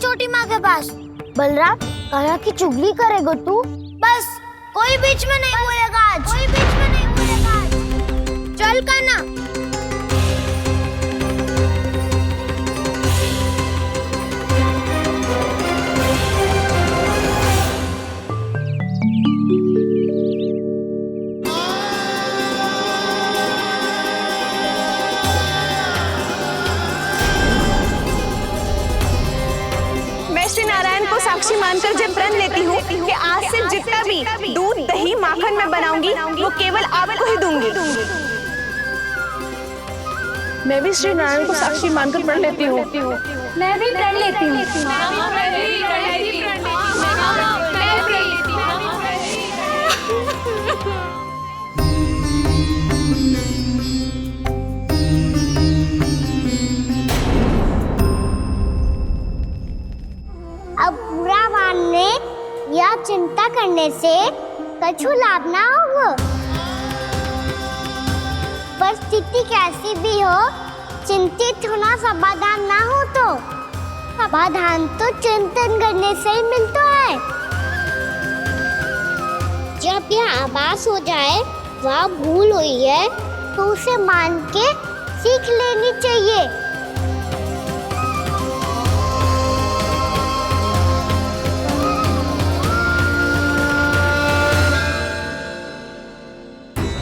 छोटी माँ के पास। बलराम, कान्हा की चुगली करेगा तू? बस, कोई बीच में नहीं बोलेगा आज। कोई बीच में नहीं बोलेगा आज। चल कान्हा। साक्षी मानकर जब प्रण लेती हूँ कि आज से जितना भी दूध दही माखन मैं बनाऊंगी वो केवल आपको ही दूंगी। मैं भी श्री नारायण को साक्षी मानकर प्रण लेती हूँ। मैं भी प्रण लेती हूँ। अब बुरा मानने या चिंता करने से कछु लाभ ना होगा। परिस्थिति कैसी भी हो, चिंतित होना समाधान ना हो तो समाधान तो चिंतन करने से ही मिलता है। जब यह आभास हो जाए वह भूल हुई है तो उसे मान के सीख लेनी चाहिए।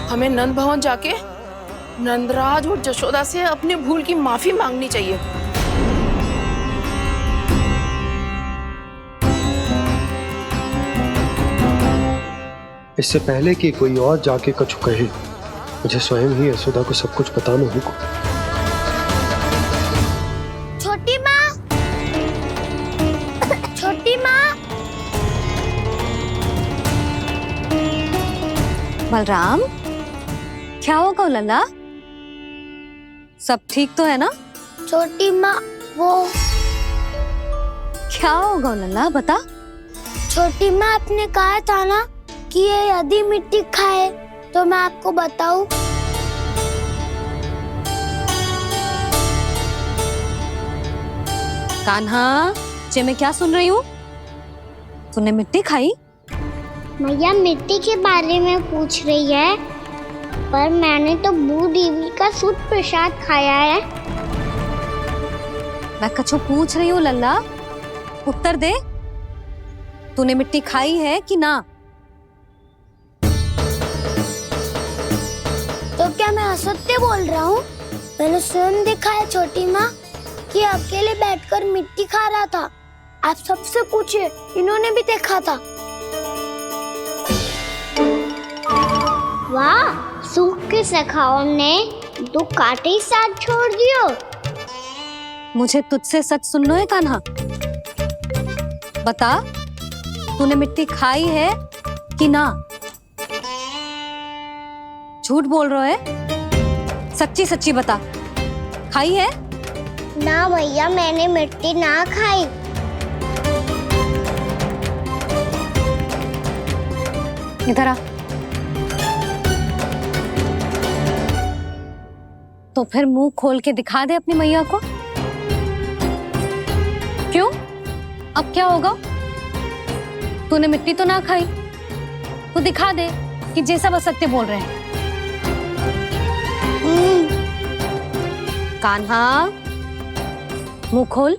हमें नंद भवन जाके नंदराज और जशोदा से अपनी भूल की माफी मांगनी चाहिए। इससे पहले कि कोई और जाके कछु कहे, मुझे स्वयं ही यशोदा को सब कुछ बताना होगा। छोटी माँ, छोटी माँ। बलराम, क्या होगा लल्ला? सब ठीक तो है ना? छोटी माँ, वो क्या होगा लल्ला, बता। छोटी माँ, आपने कहा था ना कि ये यदि मिट्टी खाए तो मैं आपको बताऊं। कान्हा, जे मैं क्या सुन रही हूँ? तूने मिट्टी खाई? मैया मिट्टी के बारे में पूछ रही है, पर मैंने तो भू देवी का शुद्ध प्रसाद खाया है। मैं कछु पूछ रही हूँ लल्ला, उत्तर दे। तूने मिट्टी खाई है कि ना? तो क्या मैं असत्य बोल रहा हूँ? मैंने स्वयं देखा है छोटी माँ कि अकेले बैठकर मिट्टी खा रहा था। आप सबसे पूछिए, इन्होंने भी देखा था। वाह, सूख के सखाओं ने दो कांटे ही साथ छोड़ दियो। मुझे तुझसे सच सुनना है कान्हा। बता, तूने मिट्टी खाई है कि ना? झूठ बोल रहा है, सच्ची सच्ची बता, खाई है? ना भैया, मैंने मिट्टी ना खाई। इधर आ। तो फिर मुंह खोल के दिखा दे अपनी मैया को। क्यों? अब क्या होगा? तूने मिट्टी तो ना खाई, तो दिखा दे कि जे सब असत्य बोल रहे हैं। कान्हा, मुंह खोल।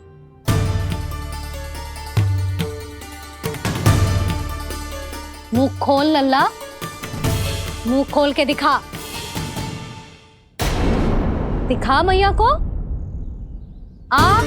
मुंह खोल लल्ला, मुंह खोल के दिखा। दिखा मैया को। आ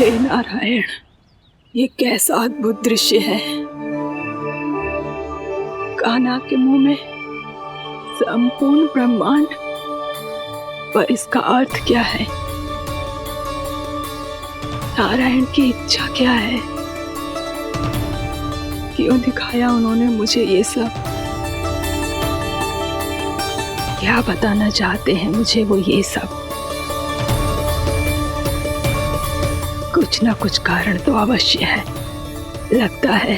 हे नारायण, ये कैसा अद्भुत दृश्य है। कान्हा के मुंह में संपूर्ण ब्रह्मांड, पर इसका अर्थ क्या है? नारायण की इच्छा क्या है? क्यों दिखाया उन्होंने मुझे ये सब? क्या बताना चाहते हैं मुझे वो ये सब? कुछ ना कुछ कारण तो अवश्य है। लगता है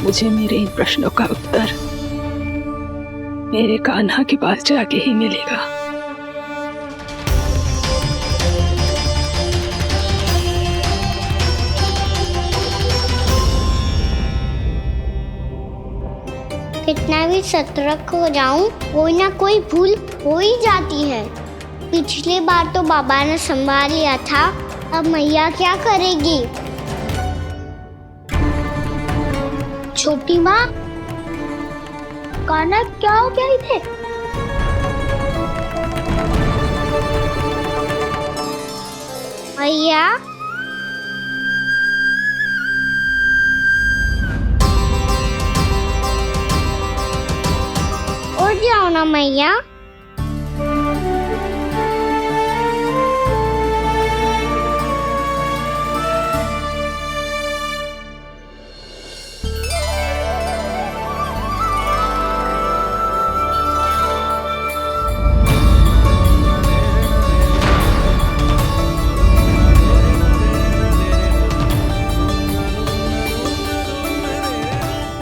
मुझे मेरे इन प्रश्नों का उत्तर मेरे कान्हा के पास जाके ही मिलेगा। कितना भी सतर्क हो जाऊं, कोई ना कोई भूल हो ही जाती है। पिछली बार तो बाबा ने संभाल लिया था, अब मैया क्या करेगी? छोटी माँ, कान्हा क्या हो गया इधर? मैया, उठ जाओ ना मैया।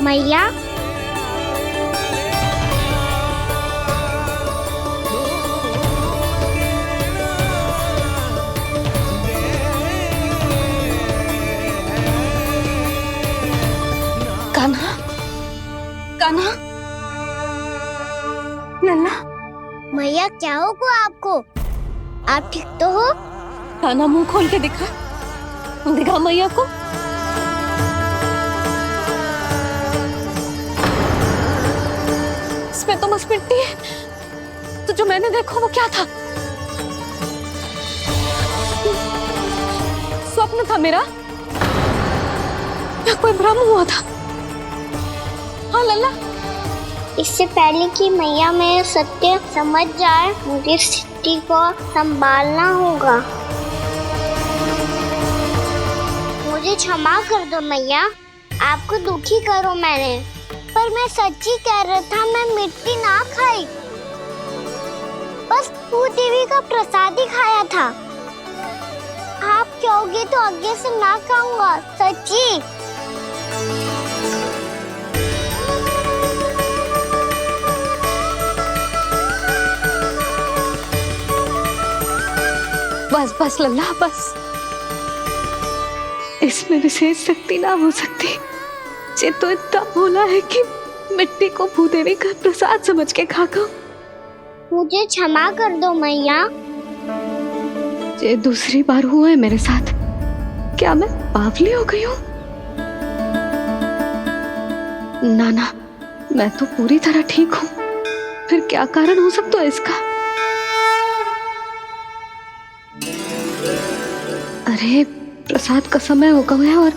मैया, कान्हा, कान्हा, लल्ला, मैया क्या होगा आपको? आप ठीक तो हो? कान्हा मुंह खोल के दिखा, दिखा मैया को। इसमें तो बस मिट्टी है, तो जो मैंने देखा वो क्या था? स्वप्न था मेरा या कोई भ्रम हुआ था? हाँ लल्ला, इससे पहले कि मैया मेरे सत्य समझ जाए, मुझे स्थिति को संभालना होगा। मुझे क्षमा कर दो मैया, आपको दुखी करो मैंने, पर मैं सच्ची कह रहा था, मैं मिट्टी ना खाई, बस भूदेवी का प्रसाद ही खाया था। आप कहोगे तो आगे से ना खाऊंगा, सच्ची। बस बस लल्ला बस, इसमें विशेष शक्ति ना हो सकती। ये तो इतना भोला है कि मिट्टी को भूदेवी का प्रसाद समझ के खा गया। मुझे क्षमा कर दो मैया। ये दूसरी बार हुआ है मेरे साथ। क्या मैं बावली हो गई हूँ? ना ना, मैं तो पूरी तरह ठीक हूँ। फिर क्या कारण हो सकता है इसका? अरे प्रसाद का समय हो गया है और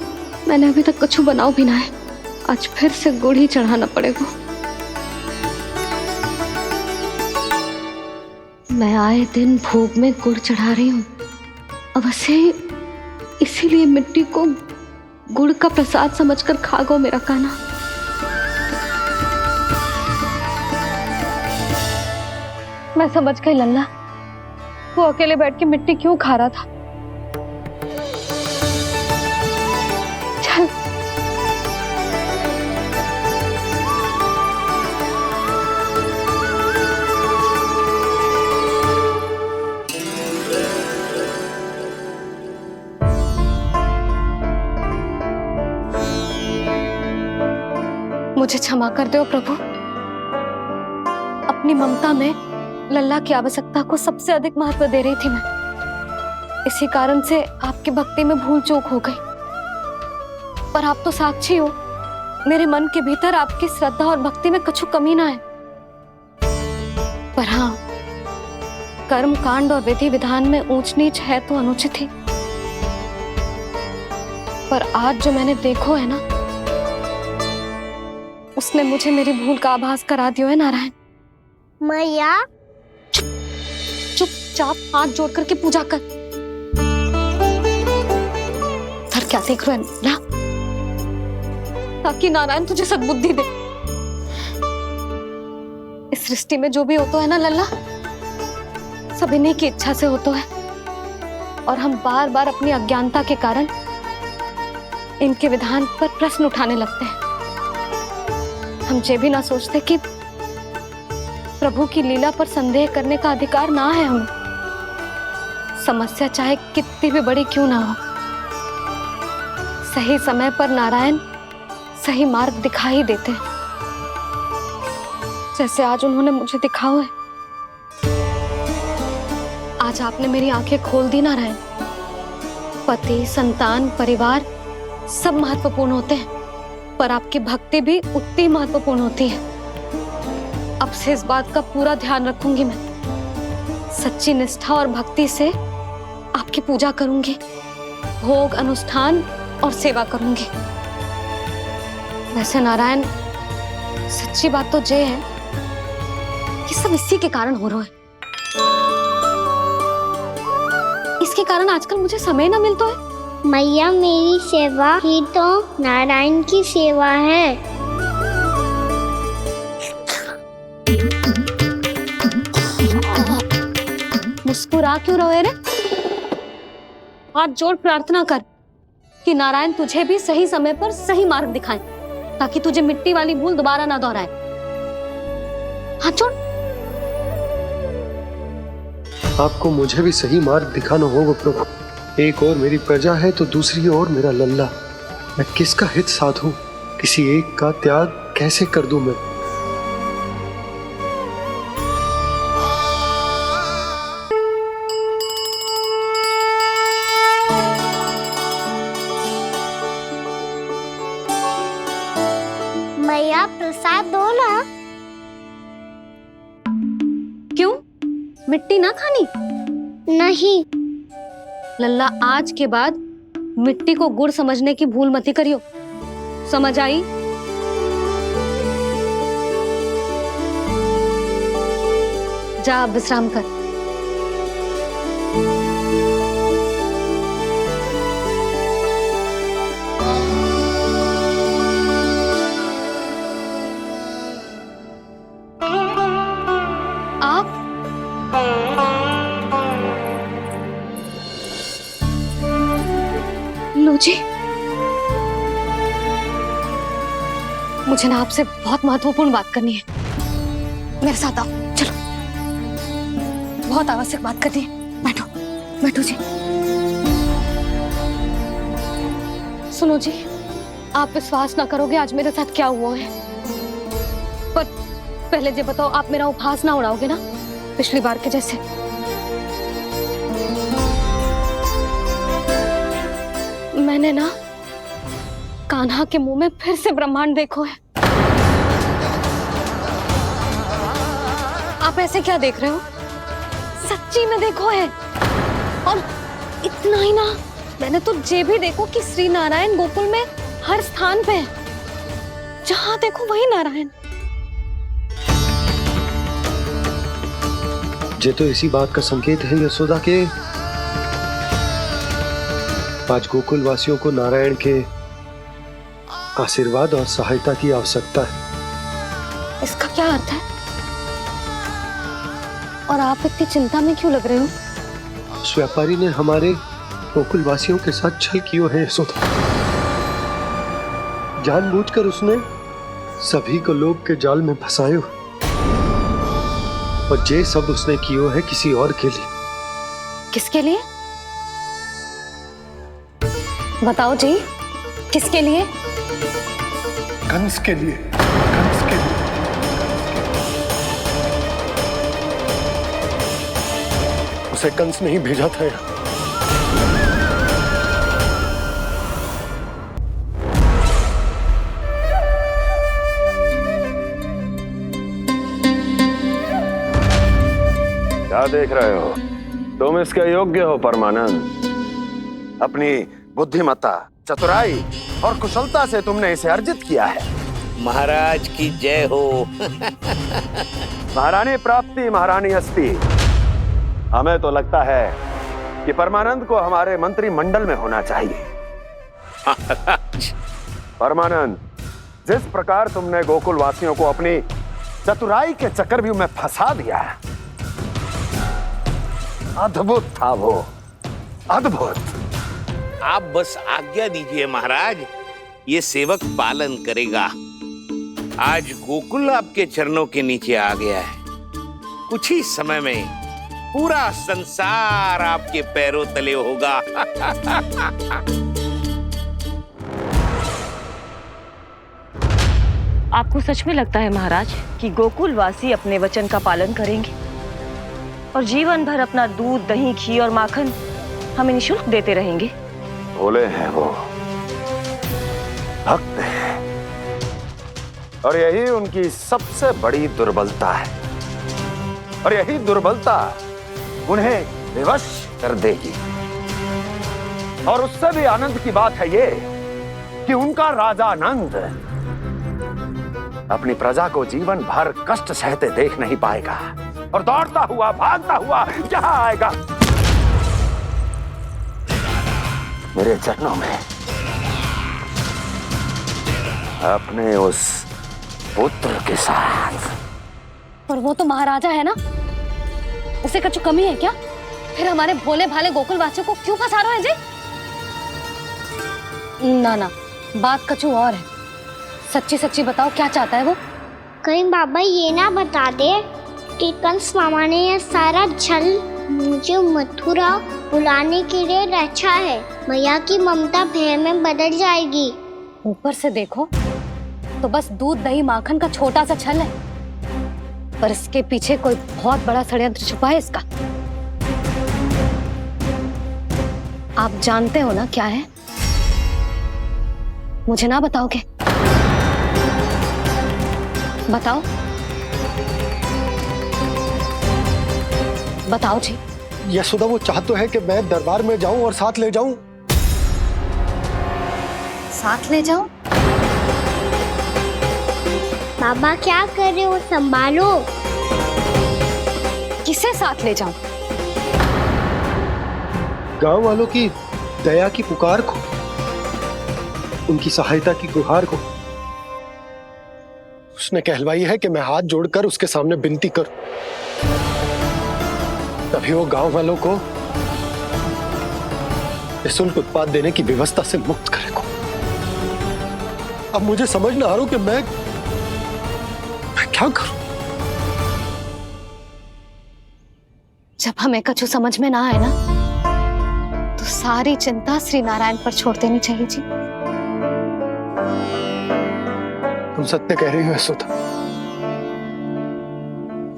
मैंने अभी तक कुछ बनाओ भी ना है। आज फिर से गुड़ ही चढ़ाना पड़ेगा। मैं आए दिन भोग में गुड़ चढ़ा रही हूँ, अवश्य इसीलिए मिट्टी को गुड़ का प्रसाद समझकर खा गो मेरा कान्हा। मैं समझ गई लल्ला, वो अकेले बैठ के मिट्टी क्यों खा रहा था। चल मुझे क्षमा कर दो प्रभु। अपनी ममता में लल्ला की आवश्यकता को सबसे अधिक महत्व दे रही थी मैं। इसी कारण से आपकी भक्ति में भूल चूक हो गई। पर आप तो साक्षी हो, मेरे मन के भीतर आपकी श्रद्धा और भक्ति में कुछ कमी ना है। पर हाँ, कर्म कांड और विधि विधान में ऊंच नीच है तो अनुचित ही। पर आज जो मैंने देखो है ना, उसने मुझे मेरी भूल का आभास करा दियो है नारायण। मैया चुपचाप हाथ जोड़ करके पूजा कर। सर क्या देख रहे हैं ना, ताकि नारायण तुझे सद्बुद्धि दे। इस सृष्टि में जो भी होता है ना लल्ला, सब इन्हीं की इच्छा से होता है, और हम बार बार अपनी अज्ञानता के कारण इनके विधान पर प्रश्न उठाने लगते हैं। हम ये भी ना सोचते कि प्रभु की लीला पर संदेह करने का अधिकार ना है हमें, समस्या चाहे कितनी भी बड़ी क्यों ना हो। सही समय पर नारायण सही मार्ग दिखा ही देते हैं, जैसे आज उन्होंने मुझे दिखाओ है। आज आपने मेरी आंखें खोल दी नारायण। पति, संतान, परिवार सब महत्वपूर्ण होते हैं, पर आपकी भक्ति भी उतनी महत्वपूर्ण होती है। अब से इस बात का पूरा ध्यान रखूंगी मैं। सच्ची निष्ठा और भक्ति से आपकी पूजा करूंगी, भोग, अनुष्ठान और सेवा करूंगी। वैसे नारायण, सच्ची बात तो ये है कि सब इसी के कारण हो रहा है। इसके कारण आजकल मुझे समय ना मिलता है। मैया, मेरी सेवा ही तो नारायण की सेवा है। मुस्कुरा क्यों रहे रे? हाथ जोड़ प्रार्थना कर कि नारायण तुझे भी सही समय पर सही मार्ग दिखाएं, ताकि तुझे मिट्टी वाली भूल दोबारा ना दोहराए। हाथ जोड़। आपको मुझे भी सही मार्ग दिखाना होगा प्रभु। एक और मेरी प्रजा है तो दूसरी ओर मेरा लल्ला। मैं किसका हित साधूं, किसी एक का त्याग कैसे कर दूं मैं? मैया, प्रसाद दो ना। क्यों? मिट्टी ना खानी? नहीं। लल्ला, आज के बाद मिट्टी को गुड़ समझने की भूल मत करियो, समझ आई? जा विश्राम कर। आप लो जी, मुझे ना आपसे बहुत महत्वपूर्ण बात करनी है। मेरे साथ आओ, चलो। बहुत आवश्यक बात करनी है। बैठो, बैठो जी। सुनो जी, आप विश्वास ना करोगे आज मेरे साथ क्या हुआ है। पर पहले ये बताओ, आप मेरा उपहास ना उड़ाओगे ना, पिछली बार के जैसे? मैंने ना कान्हा के मुंह में फिर से ब्रह्मांड देखो है। आप ऐसे क्या देख रहे हो? सच्ची में देखो है। और इतना ही ना, मैंने तो ये भी देखो कि श्री नारायण गोकुल में हर स्थान पे है, जहां देखो वही नारायण। ये तो इसी बात का संकेत है यशोदा के आज गोकुल वासियों को नारायण के आशीर्वाद और सहायता की आवश्यकता है। इसका क्या अर्थ है? और आप इतनी चिंता में क्यों लग रहे हो? उस व्यापारी ने हमारे गोकुल वासियों के साथ छल कियो है यशोदा। जानबूझकर उसने सभी को लोभ के जाल में फंसायो, और ये सब उसने कियो है किसी और के लिए। किसके लिए? बताओ जी, किसके लिए? कंस के लिए। कंस के लिए। उसे कंस नहीं भेजा था यहाँ। क्या देख रहे हो? तुम इसके योग्य हो परमानंद। अपनी बुद्धिमत्ता, चतुराई और कुशलता से तुमने इसे अर्जित किया है। महाराज की जय हो। महारानी प्राप्ति महारानी हस्ती। हमें तो लगता है कि परमानंद को हमारे मंत्रिमंडल में होना चाहिए। परमानंद, जिस प्रकार तुमने गोकुल वासियों को अपनी चतुराई के चक्रव्यूह में फंसा दिया है, अद्भुत था वो, अद्भुत। आप बस आज्ञा दीजिए महाराज, ये सेवक पालन करेगा। आज गोकुल आपके चरणों के नीचे आ गया है। कुछ ही समय में पूरा संसार आपके पैरों तले होगा। आपको सच में लगता है महाराज कि गोकुल वासी अपने वचन का पालन करेंगे और जीवन भर अपना दूध, दही, घी और माखन हमें निःशुल्क देते रहेंगे? भोले हैं वो, भक्त हैं, और यही उनकी सबसे बड़ी दुर्बलता है। और यही दुर्बलता उन्हें विवश कर देगी। और उससे भी आनंद की बात है ये कि उनका राजा नंद अपनी प्रजा को जीवन भर कष्ट सहते देख नहीं पाएगा और दौड़ता हुआ, भागता हुआ यहां आएगा मेरे चरणों में, अपने उस पुत्र के साथ। पर वो तो महाराजा है ना, उसे कुछ कमी है क्या? फिर हमारे भोले भाले गोकुल वासियों को क्यों फंसा रहे हैं जी? ना ना, बात कछु और है। सच्ची सच्ची बताओ, क्या चाहता है वो? कहीं बाबा ये ना बता दे कि कंस मामा ने यह सारा छल मुझे मथुरा बुलाने के लिए रचा है। मैया की ममता भय में बदल जाएगी। ऊपर से देखो तो बस दूध, दही, माखन का छोटा सा छल है, पर इसके पीछे कोई बहुत बड़ा षड्यंत्र छुपा है इसका। आप जानते हो ना क्या है? मुझे ना बताओगे? बताओ बताओ जी। यशोदा, वो चाह तो है कि मैं दरबार में जाऊं और साथ ले जाऊं। साथ ले जाऊं? बाबा क्या कर रहे हो, संभालो। किसे साथ ले जाऊं? गांव वालों की दया की पुकार को, उनकी सहायता की गुहार को। उसने कहलवाई है कि मैं हाथ जोड़कर उसके सामने विनती करूं, तभी वो गांव वालों को निःशुल्क उत्पाद देने की व्यवस्था से मुक्त करेगा। अब मुझे समझ ना आ रहा कि मैं क्या करूं। जब हमें कछु समझ में ना आए ना, तो सारी चिंता श्री नारायण पर छोड़ देनी चाहिए जी। तुम सत्य कह रही हो यशोदा,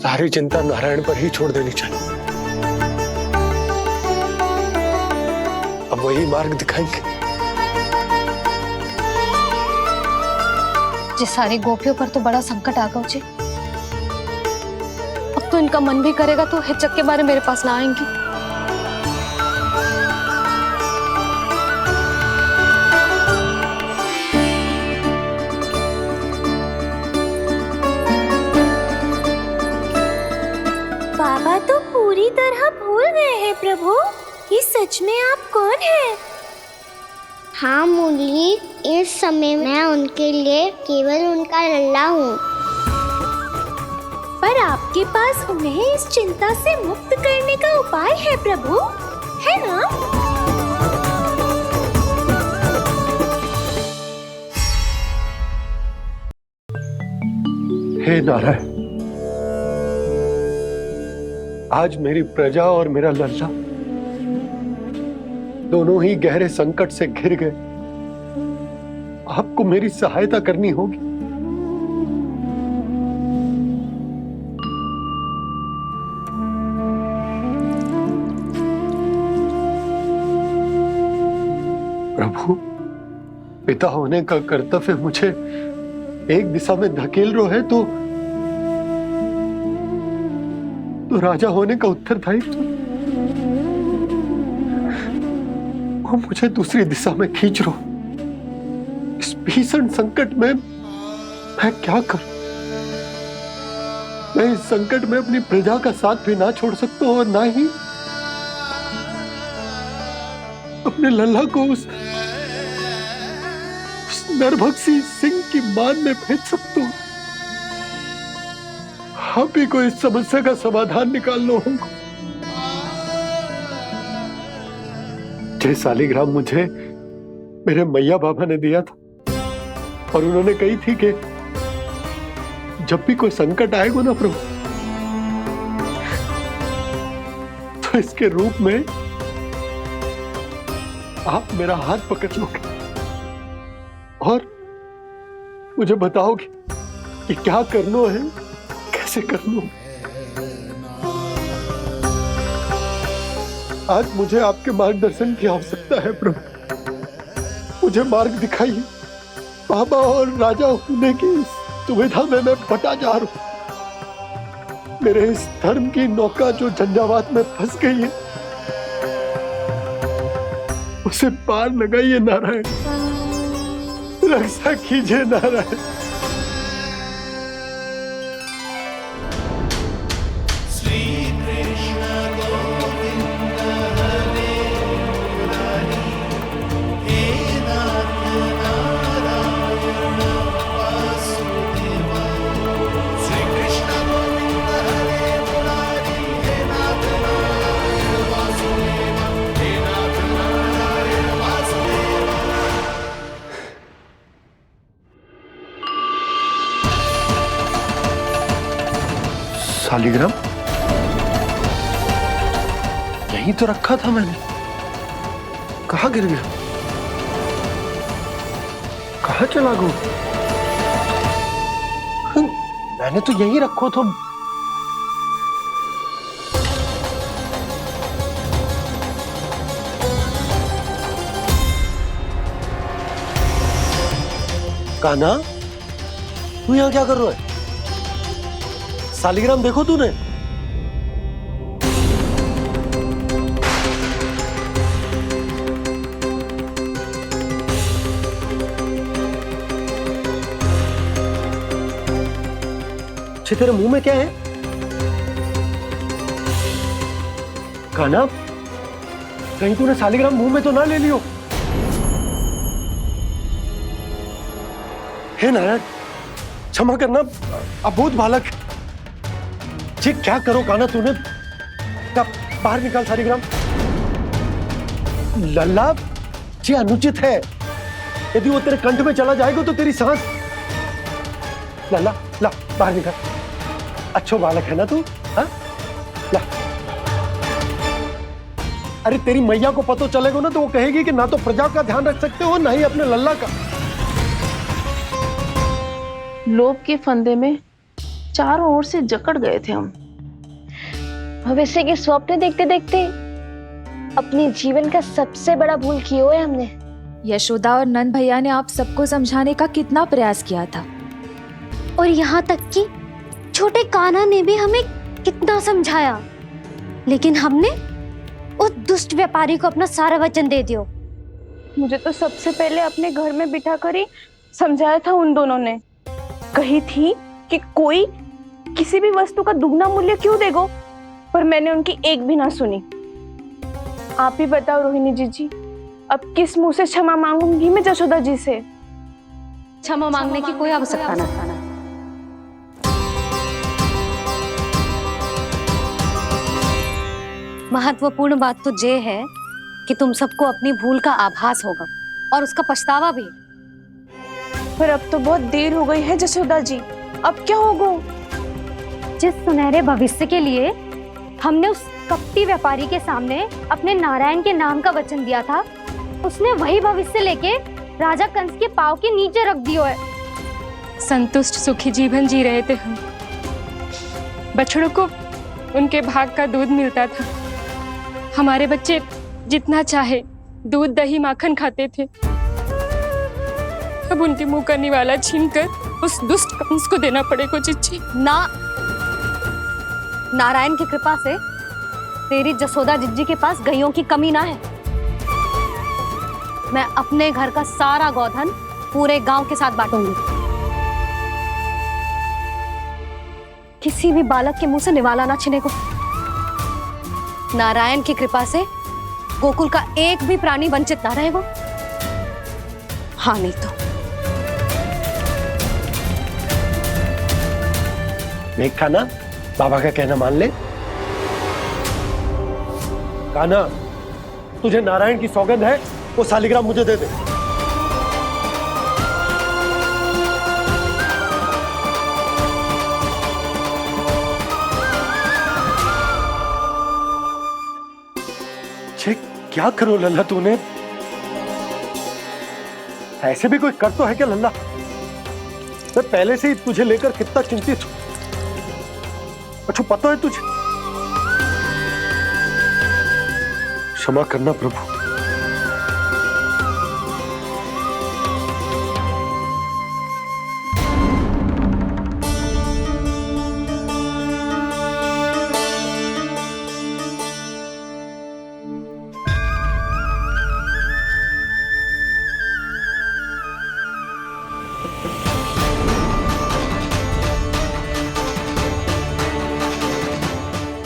सारी चिंता नारायण पर ही छोड़ देनी चाहिए। अब वही मार्ग दिखाएंगे। जिस सारी गोपियों पर तो बड़ा संकट आ गया जी। अब तो इनका मन भी करेगा तो हिचक के बारे मेरे पास ना आएंगी। बाबा तो पूरी तरह भूल गए हैं प्रभु, ये सच में आप कौन हैं? हाँ मुरली, इस समय मैं उनके लिए केवल उनका लल्ला हूँ। पर आपके पास उन्हें इस चिंता से मुक्त करने का उपाय है प्रभु, है ना? हे नारायण, आज मेरी प्रजा और मेरा लल्ला दोनों ही गहरे संकट से घिर गए। आपको मेरी सहायता करनी होगी। प्रभु, पिता होने का कर्तव्य मुझे एक दिशा में धकेल रहा है तो राजा होने का उत्तरदायित्व वो मुझे दूसरी दिशा में खींच रहे हो। इस भीषण संकट में मैं क्या करूं? मैं इस संकट में अपनी प्रजा का साथ भी ना छोड़ सकता हूं और ना ही अपने लल्ला को उस नरभक्षी सिंह की मान में भेज सकता हूं। आप ही को इस समस्या का समाधान निकालना होगा। जय शालिग्राम मुझे मेरे मैया बाबा ने दिया था और उन्होंने कही थी कि जब भी कोई संकट आएगा ना प्रभु, तो इसके रूप में आप मेरा हाथ पकड़ लोगे और मुझे बताओगे कि क्या करना है, कैसे करना है। आज मुझे आपके मार्गदर्शन की आवश्यकता है प्रभु। मुझे मार्ग दिखाइए। बाबा और राजा होने की इस दुविधा में मैं बटा जा रहा हूं। मेरे इस धर्म की नौका जो झंझावात में फंस गई है, उसे पार लगाइए नारायण, रक्षा कीजिए नारायण। शालिग्राम यहीं तो रखा था मैंने, कहाँ गिर गया? कहाँ चला गया? मैंने तो यहीं रखो तो। कान्हा, तू यहाँ क्या कर रहा है? शालिग्राम देखो तूने? अच्छे, तेरे मुंह में क्या है? कान्हा, कहीं तूने शालिग्राम मुंह में तो ना ले लियो? हे नारायण, क्षमा करना, अबोध बालक। जी क्या करो कान्हा तूने? बाहर निकाल शालिग्राम। लल्ला, जी अनुचित है। यदि वो तेरे कंठ में चला जाएगा तो तेरी सांस। लल्ला, ला बाहर निकाल। अच्छो बालक है ना तू? हाँ, ला। अरे तेरी मैया को पता चलेगा ना तो वो कहेगी कि ना तो प्रजा का ध्यान रख सकते हो, ना ही अपने लल्ला का। लोभ के फंदे में चारों ओर से जकड़ गए थे हम। भविष्य के स्वप्न देखते देखते अपने जीवन का सबसे बड़ा भूल किया है हमने। यशोदा और नंद भैया ने आप सबको समझाने का कितना प्रयास किया था, और यहाँ तक कि छोटे कान्हा ने भी हमें कितना समझाया, लेकिन हमने उस दुष्ट व्यापारी को अपना सारा वचन दे दिया। मुझे तो सबसे पहले अपने घर में बिठा कर ही समझाया था उन दोनों ने। कही थी कि कोई किसी भी वस्तु का दुगना मूल्य क्यों देगा, पर मैंने उनकी एक भी ना सुनी। आप ही बताओ रोहिणी जी, अब किस मुंह से क्षमा मांगूंगी मैं जशोदा जी से? क्षमा मांगने की कोई आवश्यकता ना। महत्वपूर्ण बात तो ये है कि तुम सबको अपनी भूल का आभास होगा और उसका पछतावा भी। पर अब तो बहुत देर हो गई है जशोदा जी, अब क्या होगा? जिस सुनहरे भविष्य के लिए हमने उस कपटी व्यापारी के सामने अपने नारायण के नाम का वचन दिया था, उसने वही भविष्य लेके राजा कंस के पांव के नीचे रख दिया है। संतुष्ट सुखी जीवन जी रहे थे हम। बछड़ों को उनके भाग का दूध मिलता था। हमारे बच्चे जितना चाहे दूध दही माखन खाते थे। अब उनके मुंह का निवाला छीनकर उस दुष्ट कंस को देना पड़ेगा चिच्ची। ना, नारायण की कृपा से तेरी जसोदा जिज्जी के पास गईयों की कमी ना है। मैं अपने घर का सारा गोधन पूरे गांव के साथ बांटूंगी। किसी भी बालक के मुंह से निवाला ना छिने को। नारायण की कृपा से गोकुल का एक भी प्राणी वंचित ना रहेगा। हाँ नहीं तो देख कान्हा, बाबा का कहना मान ले। कान्हा, तुझे नारायण की सौगंध है, वो शालिग्राम मुझे दे दे। क्या करो लल्ला तूने? ऐसे भी कोई कर तो है क्या लल्ला? मैं पहले से ही तुझे लेकर कितना चिंतित हूं। अच्छा पता है तुझे? क्षमा करना प्रभु।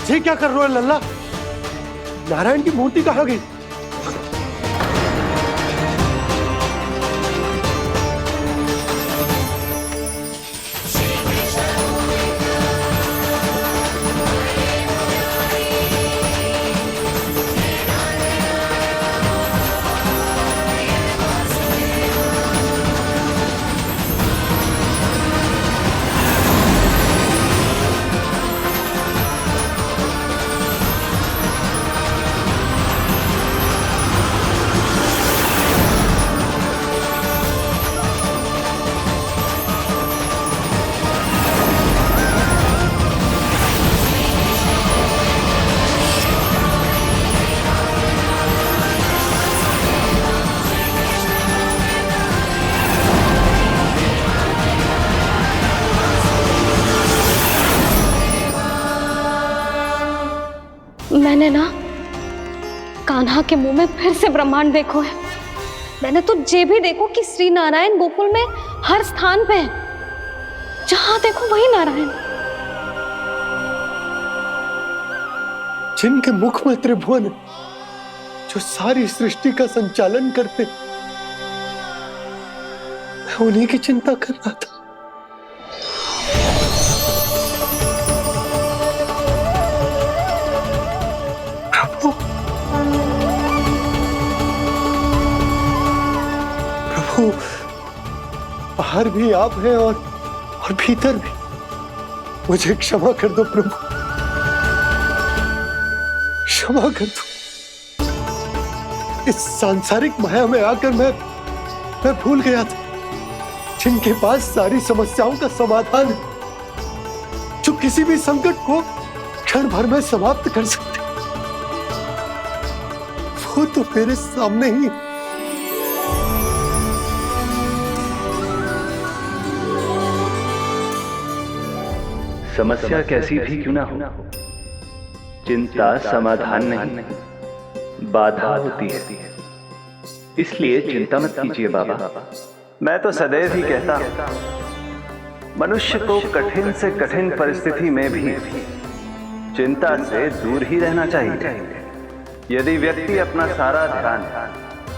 ये क्या कर रहे हो लल्ला? नारायण की मूर्ति कहाँ गई? मैंने ना कान्हा के मुंह में फिर से ब्रह्मांड देखो है। मैंने तो ये भी देखो कि श्री नारायण गोकुल में हर स्थान पे है। जहां देखो वही नारायण। जिनके मुख में त्रिभुवन है, जो सारी सृष्टि का संचालन करते, मैं उन्हीं की चिंता कर रहा था। प्रभु, बाहर भी आप हैं और भीतर भी। मुझे क्षमा कर दो प्रभु, क्षमा कर दो। इस सांसारिक माया में आकर मैं भूल गया था जिनके पास सारी समस्याओं का समाधान है, जो किसी भी संकट को क्षण भर में समाप्त कर सकते, वो तो मेरे सामने ही। समस्या कैसी भी क्यों ना हो, चिंता समाधान नहीं, बाधा होती है। इसलिए चिंता मत कीजिए बाबा। मैं तो सदैव ही कहता हूं, मनुष्य को कठिन से कठिन परिस्थिति में भी चिंता से दूर ही रहना चाहिए। यदि व्यक्ति अपना सारा ध्यान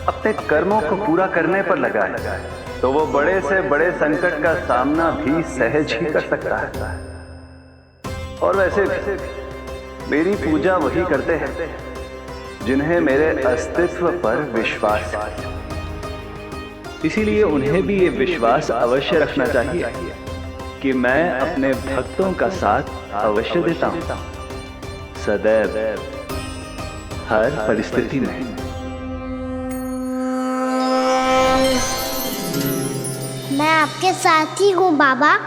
अपने कर्मों को पूरा करने पर लगाए, तो वो बड़े से बड़े संकट का सामना भी सहज ही कर सकता है। और वैसे भी मेरी पूजा वही करते हैं जिन्हें मेरे अस्तित्व पर विश्वास है। इसीलिए उन्हें भी ये विश्वास अवश्य रखना चाहिए कि मैं अपने भक्तों का साथ अवश्य देता हूं, सदैव, हर परिस्थिति में। मैं आपके साथ ही हूँ बाबा।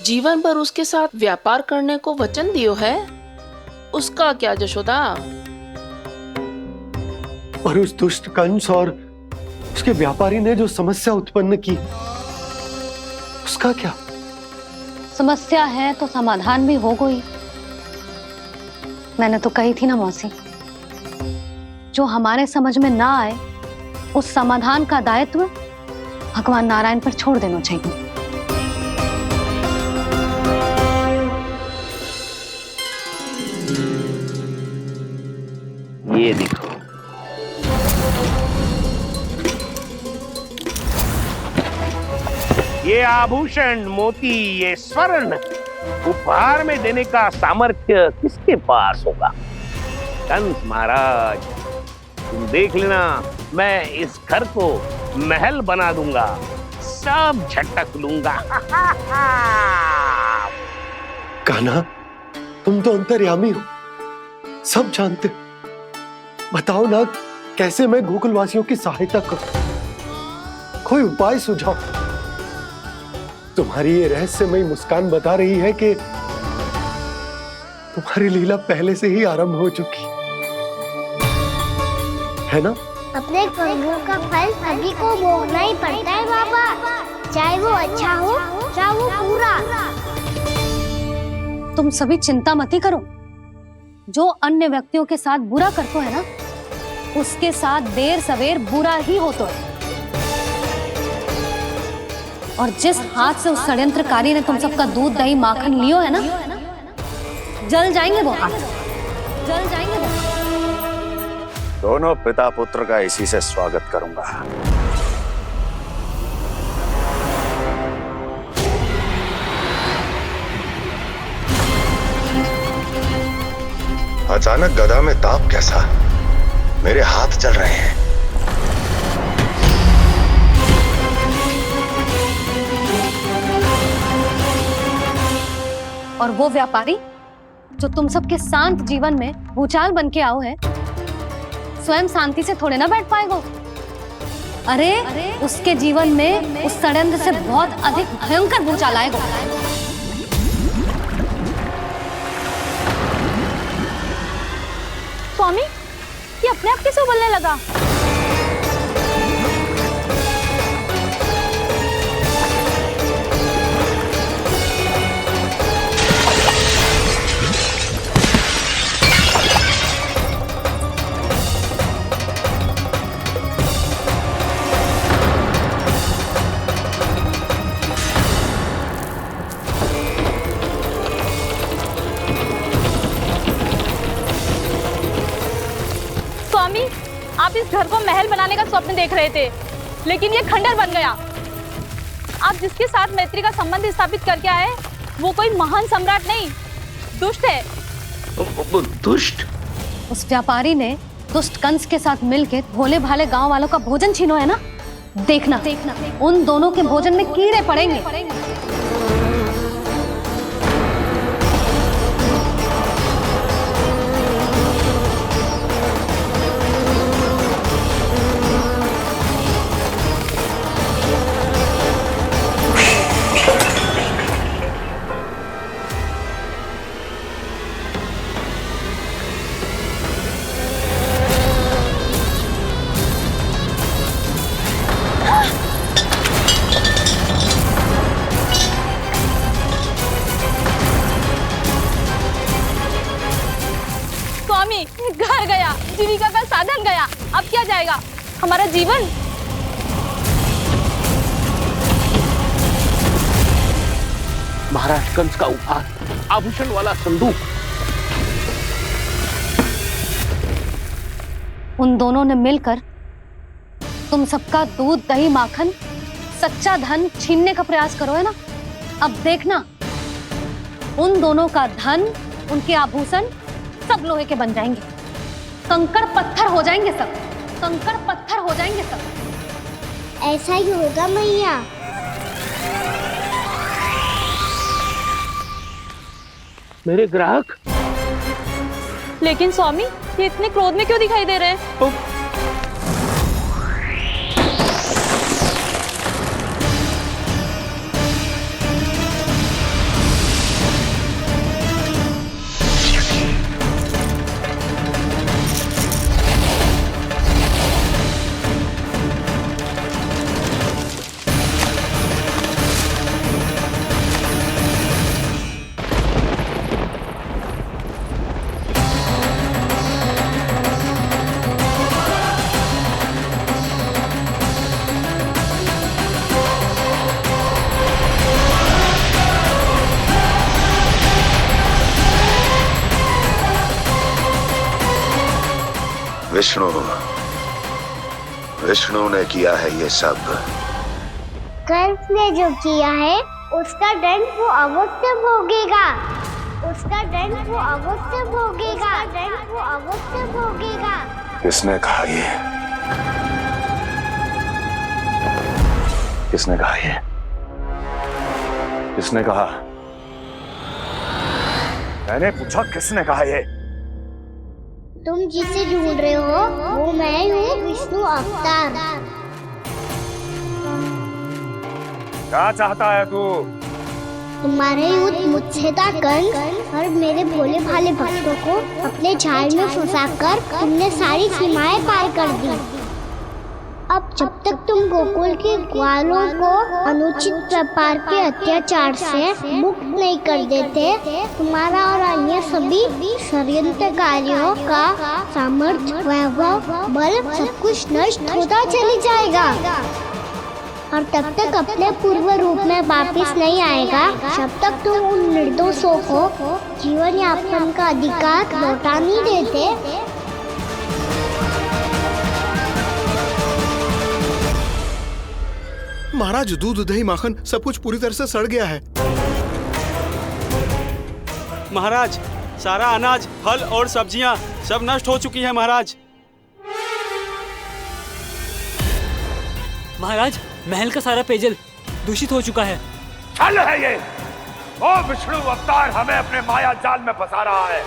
जीवन भर उसके साथ व्यापार करने को वचन दियो है, उसका क्या जशोदा? और उस दुष्ट कंस और उसके व्यापारी ने जो समस्या उत्पन्न की, उसका क्या? समस्या है तो समाधान भी होगा ही। मैंने तो कही थी ना मौसी, जो हमारे समझ में ना आए उस समाधान का दायित्व भगवान नारायण पर छोड़ देना चाहिए। ये देखो, ये आभूषण, मोती, ये स्वर्ण उपहार में देने का सामर्थ्य किसके पास होगा? कंस महाराज, तुम देख लेना, मैं इस घर को महल बना दूंगा, सब झटक लूंगा। कान्हा, तुम तो अंतर्यामी हो, सब जानते हो। बताओ ना, कैसे मैं गोकुलवासियों की सहायता करूं? कोई उपाय सुझाओ। तुम्हारी ये रहस्यमयी मुस्कान बता रही है कि तुम्हारी लीला पहले से ही आरंभ हो चुकी है ना? अपने कर्मों का फल सभी को भोगना ही पड़ता है बाबा, चाहे वो अच्छा हो चाहे वो बुरा। तुम सभी चिंता मत ही करो। जो अन्य व्यक्तियों के साथ बुरा करते है ना, उसके साथ देर सवेर बुरा ही होता है। और जिस हाथ से उस षड्यंत्रकारी ने तुम सबका दूध दही माखन लियो है ना, जल जाएंगे वो हाथ, जल जाएंगे वो हाथ। दोनों पिता पुत्र का इसी से स्वागत करूंगा। अचानक गदा में ताप कैसा? मेरे हाथ चल रहे हैं। और वो व्यापारी जो तुम सबके शांत जीवन में भूचाल बन के आओ है, स्वयं शांति से थोड़े ना बैठ पाएगा। अरे उसके जीवन में उस षड्यंत्र से बहुत अधिक भयंकर भूचाल आएगा। स्वामी, ये अपने आप कैसे उबलने लगा? स्वामी, आप इस घर को महल बनाने का स्वप्न देख रहे थे, लेकिन ये खंडर बन गया। आप जिसके साथ मैत्री का संबंध स्थापित करके आए, वो कोई महान सम्राट नहीं, दुष्ट है। दुष्ट? उस व्यापारी ने दुष्ट कंस के साथ मिलकर भोले भाले गांव वालों का भोजन छीनो है ना, देखना उन दोनों के भोजन में कीड़े पड़ेंगे। घर गया, जीविका का साधन गया, अब क्या जाएगा हमारा जीवन? महाराज कंस का उपहार, आभूषण वाला संदूक। उन दोनों ने मिलकर तुम सबका दूध दही माखन सच्चा धन छीनने का प्रयास करो है ना। अब देखना उन दोनों का धन, उनके आभूषण सब लोहे के बन जाएंगे, कंकड़ पत्थर हो जाएंगे सब, कंकड़ पत्थर हो जाएंगे सब। ऐसा ही होगा मैया। मेरे ग्राहक? लेकिन स्वामी, ये इतने क्रोध में क्यों दिखाई दे रहे हैं? विष्णु ने किया है ये सब। कंस ने जो किया है उसका दंड वो अवश्य भोगेगा। उसका दंड वो अवश्य भोगेगा। दंड वो अवश्य भोगेगा। किसने कहा ये? किसने कहा ये? किसने कहा? मैंने पूछा किसने कहा ये? तुम जिसे ढूंढ रहे हो वो मैं हूँ, विष्णु अवतार। क्या चाहता है तू? तुम्हारे युद्ध मुझसे था कंस, और मेरे भोले भाले भक्तों को अपने जाल में फंसाकर तुमने सारी सीमाएं पार कर दी। अब जब तक तुम गोकुल के ग्वालों को अनुचित प्रकार के अत्याचार से मुक्त नहीं कर देते, तुम्हारा और अन्य सभी षड्यंत्रकारियों का सामर्थ्य, वैभव, बल सब कुछ नष्ट होता चली जाएगा। और तब तक अपने पूर्व रूप में वापस नहीं आएगा जब तक तुम उन निर्दोषों को जीवन यापन का अधिकार लौटा नहीं देते। महाराज, दूध, दही, माखन सब कुछ पूरी तरह से सड़ गया है। महाराज, सारा अनाज, फल और सब्जियां सब नष्ट हो चुकी है महाराज। महाराज, महल का सारा पेयजल दूषित हो चुका है। छल है ये। ओ विष्णु अवतार हमें अपने माया जाल में फंसा रहा है।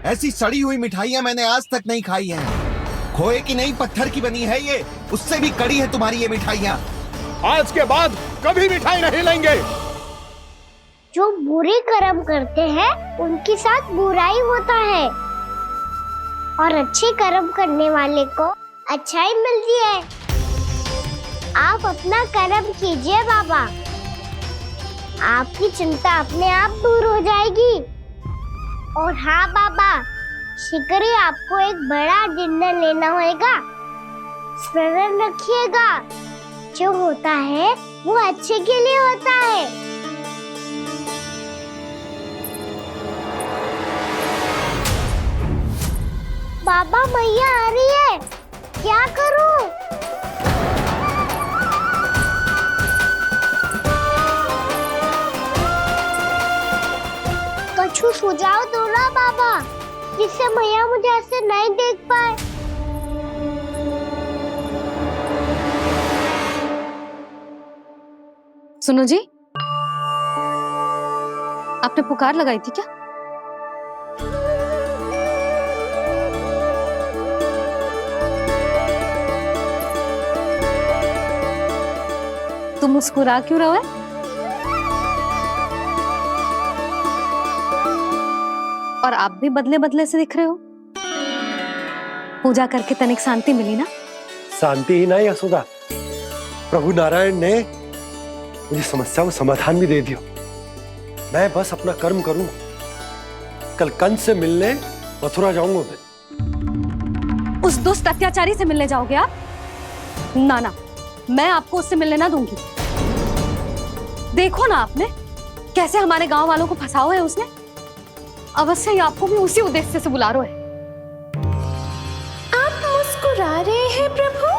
ऐसी सड़ी हुई मिठाइयां मैंने आज तक नहीं खाई हैं। खोए की नहीं, पत्थर की बनी है ये, उससे भी कड़ी है तुम्हारी ये मिठाइयां। आज के बाद कभी मिठाई नहीं लेंगे। जो बुरे कर्म करते हैं उनके साथ बुराई होता है, और अच्छे कर्म करने वाले को अच्छाई मिलती है। आप अपना कर्म कीजिए बाबा, आपकी चिंता अपने आप दूर हो जाएगी। और हाँ बाबा, शीघ्र ही आपको एक बड़ा डिनर लेना होगा। स्मरण रखिएगा, जो होता है वो अच्छे के लिए होता है। बाबा, मैया आ रही है, क्या करूं? कछु सुझाव दो ना बाबा, जिससे मैया मुझे ऐसे नहीं देख पाए। सुनो जी, आपने पुकार लगाई थी क्या? तुम मुस्कुरा क्यों रहे हो? और आप भी बदले बदले से दिख रहे हो। पूजा करके तनिक शांति मिली ना? शांति ही नहीं यशोदा, प्रभु नारायण ने मुझे समस्या को समाधान भी दे दिया। मैं बस अपना कर्म करूं। कल कंस से मिलने मथुरा जाऊंगा मैं। उस दुष्ट अत्याचारी से मिलने जाओगे आप? ना ना, मैं आपको उससे मिलने ना दूंगी। देखो ना आपने कैसे हमारे गांव वालों को फंसाओ है उसने। अवश्य ही आपको भी उसी उद्देश्य से बुला रहा है। आप मुस्कुरा रहे हैं प्रभु?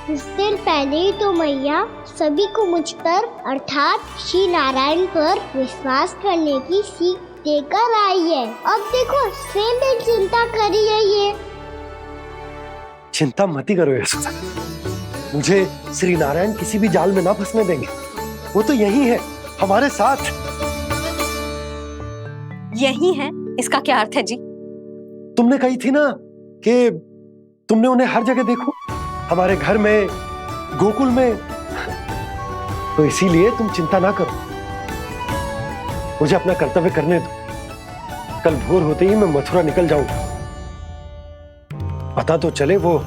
कुछ देर पहले ही तो मैया सभी को मुझ पर अर्थात श्री नारायण पर विश्वास करने की सीख देकर आई है। अब देखो स्वयं भी चिंता करी है ये। चिंता मत करो यशोदा, मुझे श्री नारायण किसी भी जाल में ना फंसने देंगे। वो तो यही है हमारे साथ। यही है, इसका क्या अर्थ है जी? तुमने कही थी ना कि तुमने उन्हें हर जगह देखो, हमारे घर में, गोकुल में। तो इसीलिए तुम चिंता ना करो, मुझे अपना कर्तव्य करने दो। कल भोर होते ही मैं मथुरा निकल जाऊंगा। पता तो चले वो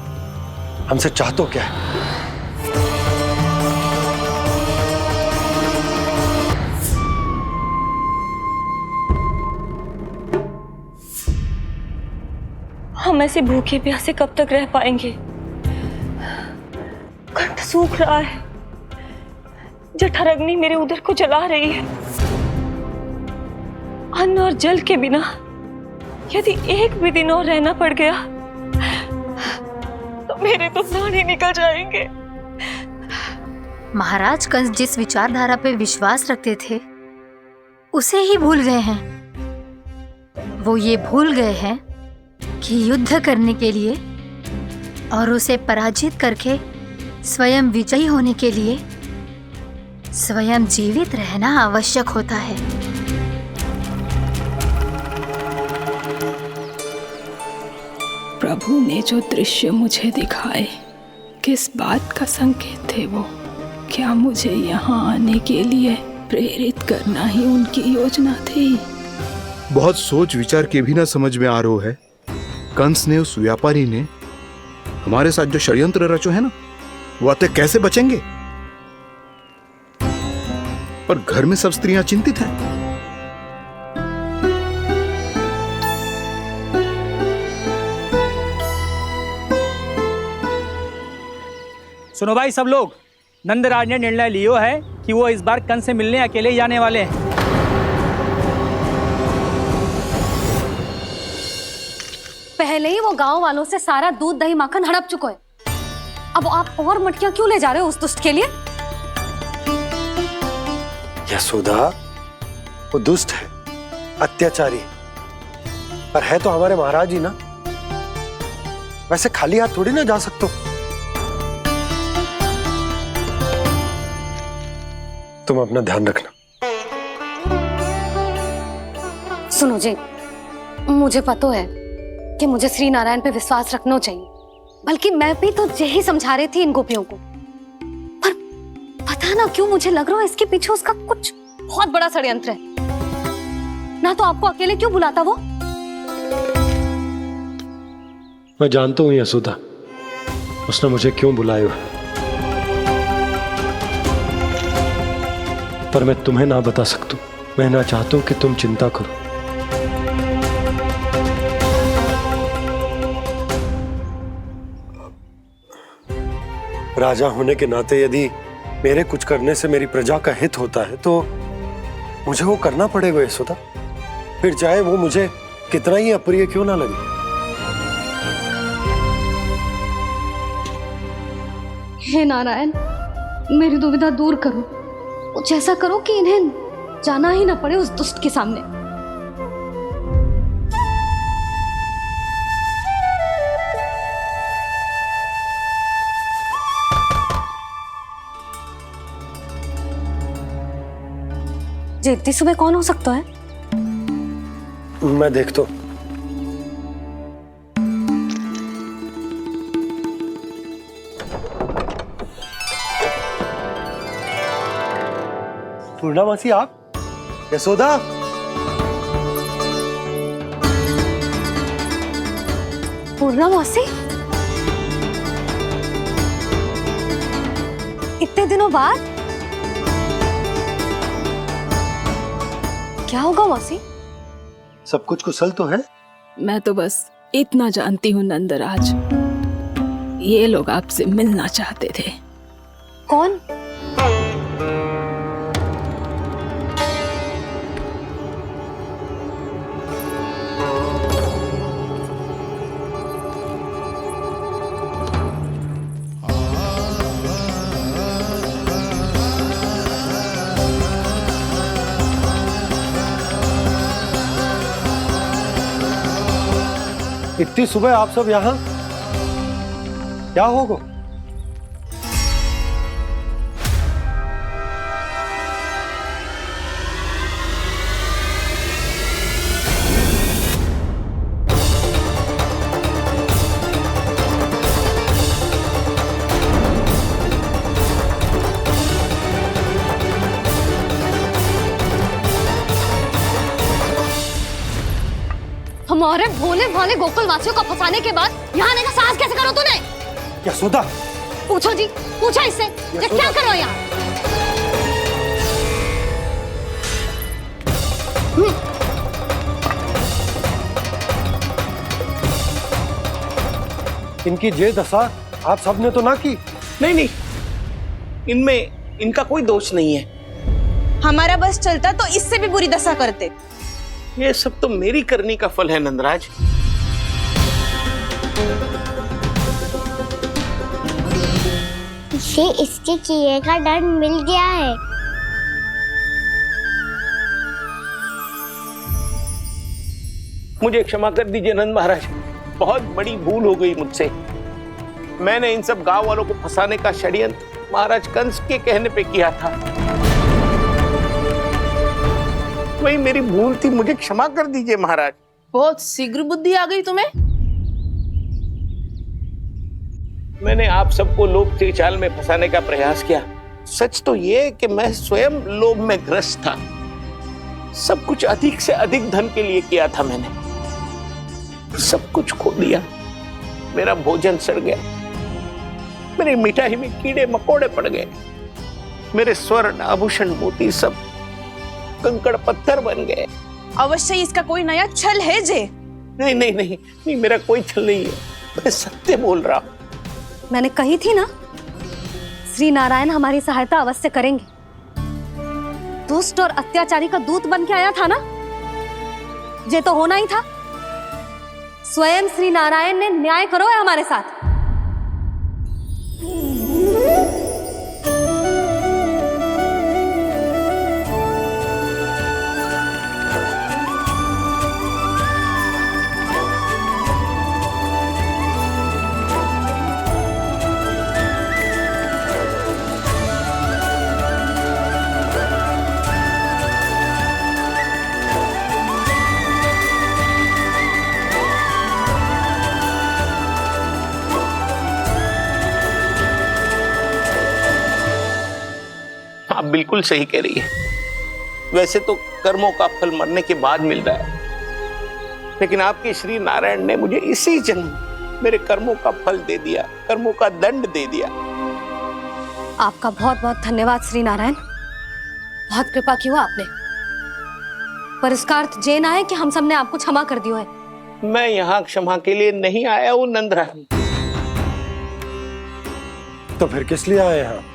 हमसे चाहतो क्या है। हम ऐसे भूखे प्यासे कब तक रह पाएंगे? कंठ सूख रहा है, जठराग्नि मेरे उदर को जला रही है। अन्न और जल के बिना यदि एक भी दिन और रहना पड़ गया तो मेरे तो प्राण ही निकल जाएंगे। महाराज कंस जिस विचारधारा पे विश्वास रखते थे उसे ही भूल गए हैं। वो ये भूल गए हैं कि युद्ध करने के लिए और उसे पराजित करके स्वयं विजयी होने के लिए स्वयं जीवित रहना आवश्यक होता है। प्रभु ने जो दृश्य मुझे दिखाए किस बात का संकेत थे वो? क्या मुझे यहाँ आने के लिए प्रेरित करना ही उनकी योजना थी? बहुत सोच विचार के भी ना समझ में आ रहा है। कंस ने, उस व्यापारी ने हमारे साथ जो षड्यंत्र रचो है ना, वो आते कैसे बचेंगे? पर घर में सब स्त्रियां चिंतित हैं। सुनो भाई सब लोग, नंदराज ने निर्णय लियो है कि वो इस बार कंस से मिलने अकेले जाने वाले हैं। पहले ही वो गांव वालों से सारा दूध दही माखन हड़प चुका है। अब आप और मटकियां क्यों ले जा रहे हो उस दुष्ट के लिए? यशोदा, वो दुष्ट है, अत्याचारी, पर है तो हमारे महाराज ही ना। वैसे खाली हाथ थोड़ी ना जा सकते हो। तुम अपना ध्यान रखना। सुनो जी, मुझे पता है कि मुझे श्री नारायण पे विश्वास रखना चाहिए, बल्कि मैं भी तो यही समझा रही थी इन गोपियों को। पर पता ना क्यों मुझे लग रहा है इसके पीछे उसका कुछ बहुत बड़ा षड्यंत्र है। ना तो आपको अकेले क्यों बुलाता वो? मैं जानता हूं यशोदा, उसने मुझे क्यों बुलाया है, पर मैं तुम्हें ना बता सकता। मैं ना चाहता हूं कि तुम चिंता करो। राजा होने के नाते यदि मेरे कुछ करने से मेरी प्रजा का हित होता है तो मुझे वो करना पड़ेगा यशोदा, फिर चाहे वो मुझे कितना ही अप्रिय क्यों ना लगे। हे नारायण, मेरी दुविधा दूर करो। कुछ ऐसा करो कि इन्हें जाना ही ना पड़े उस दुष्ट के सामने। जी, इतनी सुबह कौन हो सकता है? मैं देखता हूं। पूर्णामासी, आप? यशोदा, पूर्णामासी, इतने दिनों बाद? क्या होगा मौसी? सब कुछ कुशल तो है? मैं तो बस इतना जानती हूँ नंदराज, ये लोग आपसे मिलना चाहते थे। कौन? इतनी सुबह आप सब यहाँ? क्या होगा? हमारे भोले भाले गोकुल वासियों को फंसाने के बाद यहाँ आने का साहस कैसे करो तूने? यशोदा, पूछो जी, पूछो इससे, ये क्या करो यहाँ? इनकी ये दशा आप सबने तो ना की? नहीं नहीं, इनमें इनका कोई दोष नहीं है। हमारा बस चलता तो इससे भी बुरी दशा करते। ये सब तो मेरी करनी का फल है नंदराज। इसे इसके किए का दंड मिल गया है। मुझे क्षमा कर दीजिए नंद महाराज, बहुत बड़ी भूल हो गई मुझसे। मैंने इन सब गांव वालों को फंसाने का षड्यंत्र महाराज कंस के कहने पे किया था। वही मेरी भूल थी, मुझे क्षमा कर दीजिए महाराज। बहुत शीघ्र बुद्धि आ गई तुम्हें। मैंने आप सबको लोभ के जाल में फंसाने का प्रयास किया। सच तो ये कि मैं स्वयं लोभ में ग्रस्त था। सब कुछ अधिक से अधिक धन के लिए किया था मैंने। सब कुछ खो दिया। मेरा भोजन सड़ गया, मेरी मिठाई में कीड़े मकोड़े पड़ गए, मेरे स्वर्ण आभूषण मोती सब कंकड़ पत्थर बन गए। अवश्य इसका कोई नया छल है जे। नहीं नहीं नहीं नहीं, मेरा कोई छल नहीं है, मैं सत्य बोल रहा हूं। मैंने कही थी ना, श्री नारायण हमारी सहायता अवश्य करेंगे। दुष्ट और अत्याचारी का दूत बन के आया था ना, ये तो होना ही था। स्वयं श्री नारायण ने न्याय करो है हमारे साथ। आप बिल्कुल सही कह रही है। वैसे तो कर्मों का फल मरने के बाद मिल रहा है, लेकिन आपके श्री नारायण ने मुझे इसी जन्म मेरे कर्मों का फल दे दिया, कर्मों का दंड दे दिया। आपका बहुत बहुत धन्यवाद श्री नारायण, बहुत कृपा की हो आपने। पर इसका अर्थ ये ना है कि हम सबने आपको क्षमा कर दियो है। मैं यहाँ क्षमा के लिए नहीं आया हूँ नंदरानी। तो फिर किस लिए आए हैं?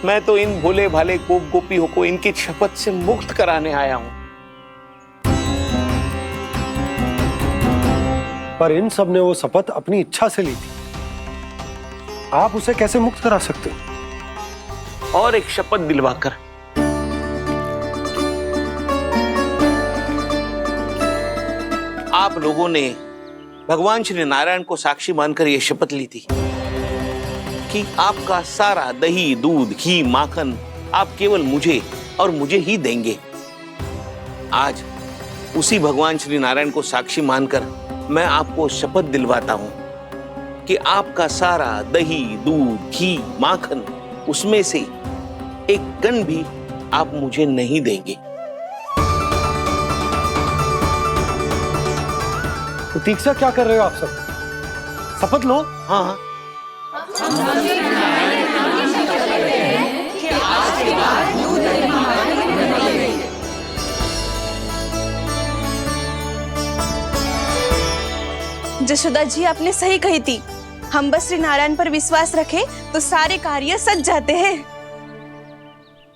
मैं तो इन भोले भाले गोप गोपियों को इनकी शपथ से मुक्त कराने आया हूं। पर इन सब ने वो शपथ अपनी इच्छा से ली थी, आप उसे कैसे मुक्त करा सकते? और एक शपथ दिलवाकर। आप लोगों ने भगवान श्री नारायण को साक्षी मानकर यह शपथ ली थी कि आपका सारा दही, दूध, घी, माखन आप केवल मुझे और मुझे ही देंगे। आज उसी भगवान श्री नारायण को साक्षी मानकर मैं आपको शपथ दिलवाता हूं कि आपका सारा दही, दूध, घी, माखन उसमें से एक कण भी आप मुझे नहीं देंगे। प्रतीक्षा क्या कर रहे हो आप सब? शपथ लो। हाँ जशोदा जी, आपने सही कही थी। हम बस श्री नारायण पर विश्वास रखें तो सारे कार्य सज जाते हैं।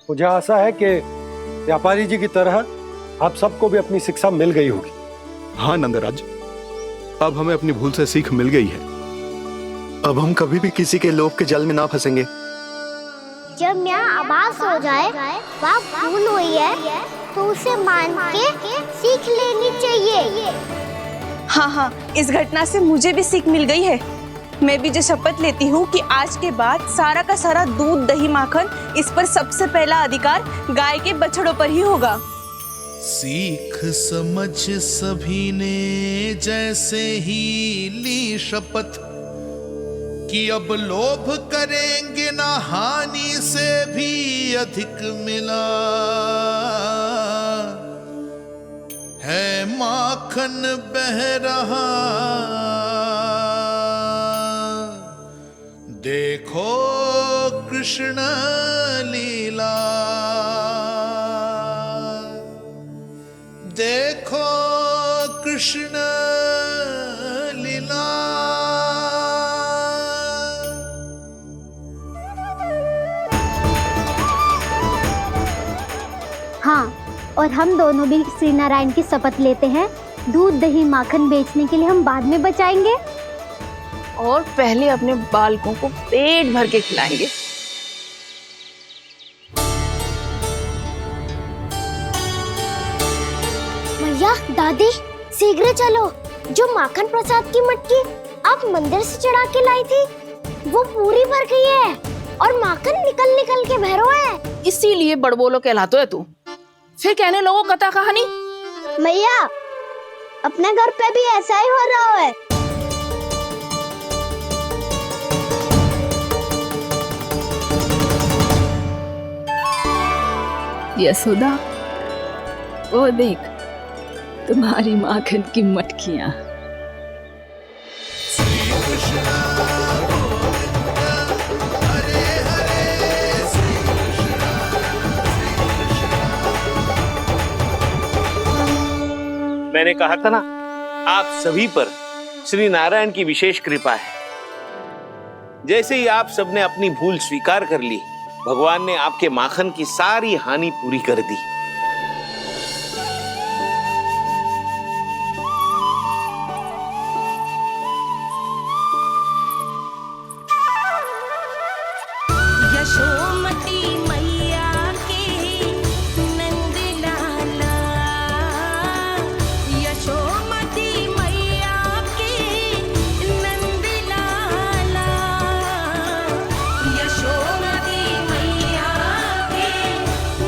मुझे आशा है कि व्यापारी जी की तरह आप सबको भी अपनी शिक्षा मिल गई होगी। हाँ नंदराज, अब हमें अपनी भूल से सीख मिल गई है। अब हम कभी भी किसी के लोभ के जाल में ना फंसेंगे। जब यहाँ आभास हो जाए वहाँ भूल हुई है तो उसे मान के सीख लेनी चाहिए। हाँ हाँ, इस घटना से मुझे भी सीख मिल गई है। मैं भी जो शपथ लेती हूँ कि आज के बाद सारा का सारा दूध, दही, माखन इस पर सबसे पहला अधिकार गाय के बछड़ों पर ही होगा। सीख समझ सभी ने जैसे ही ली शपथ कि अब लोभ करेंगे ना हानि से भी अधिक मिला है, माखन बह रहा देखो कृष्ण लीला, देखो कृष्ण लीला। हाँ, और हम दोनों भी श्री नारायण की शपथ लेते हैं, दूध दही माखन बेचने के लिए हम बाद में बचाएंगे और पहले अपने बालकों को पेट भर के खिलाएंगे। मैया, दादी, शीघ्र चलो। जो माखन प्रसाद की मटकी आप मंदिर से चढ़ा के लाई थी, वो पूरी भर गई है और माखन निकल निकल के भरो है। इसीलिए बड़बोलो कहलाते है तू। फिर कहने लगो कथा कहानी। मैया, अपने घर पे भी ऐसा ही हो रहा है। यशोदा, वो देख तुम्हारी माखन की मटकियां। मैंने कहा था ना, आप सभी पर श्री नारायण की विशेष कृपा है। जैसे ही आप सबने अपनी भूल स्वीकार कर ली, भगवान ने आपके माखन की सारी हानि पूरी कर दी। यशोमती मैया के नंद लाला, यशोमती मैया के नंद लाला, यशोमती मैया के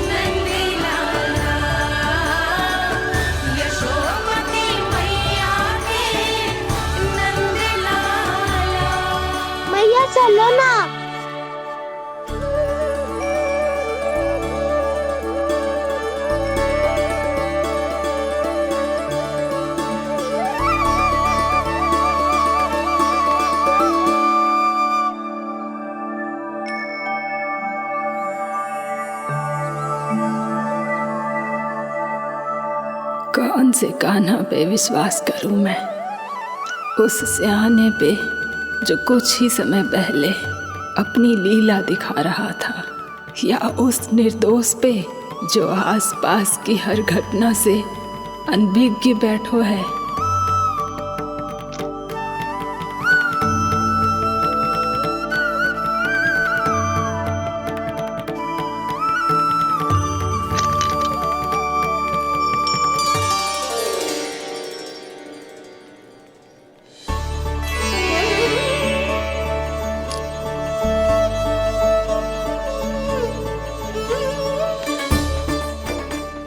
नंद लाला, यशोमती मैया के नंद लाला। मैया चलो ना। कौन से कान्हा पे विश्वास करूं मैं? उस सियाने पे जो कुछ ही समय पहले अपनी लीला दिखा रहा था, या उस निर्दोष पे जो आसपास की हर घटना से अनभिज्ञ बैठो है?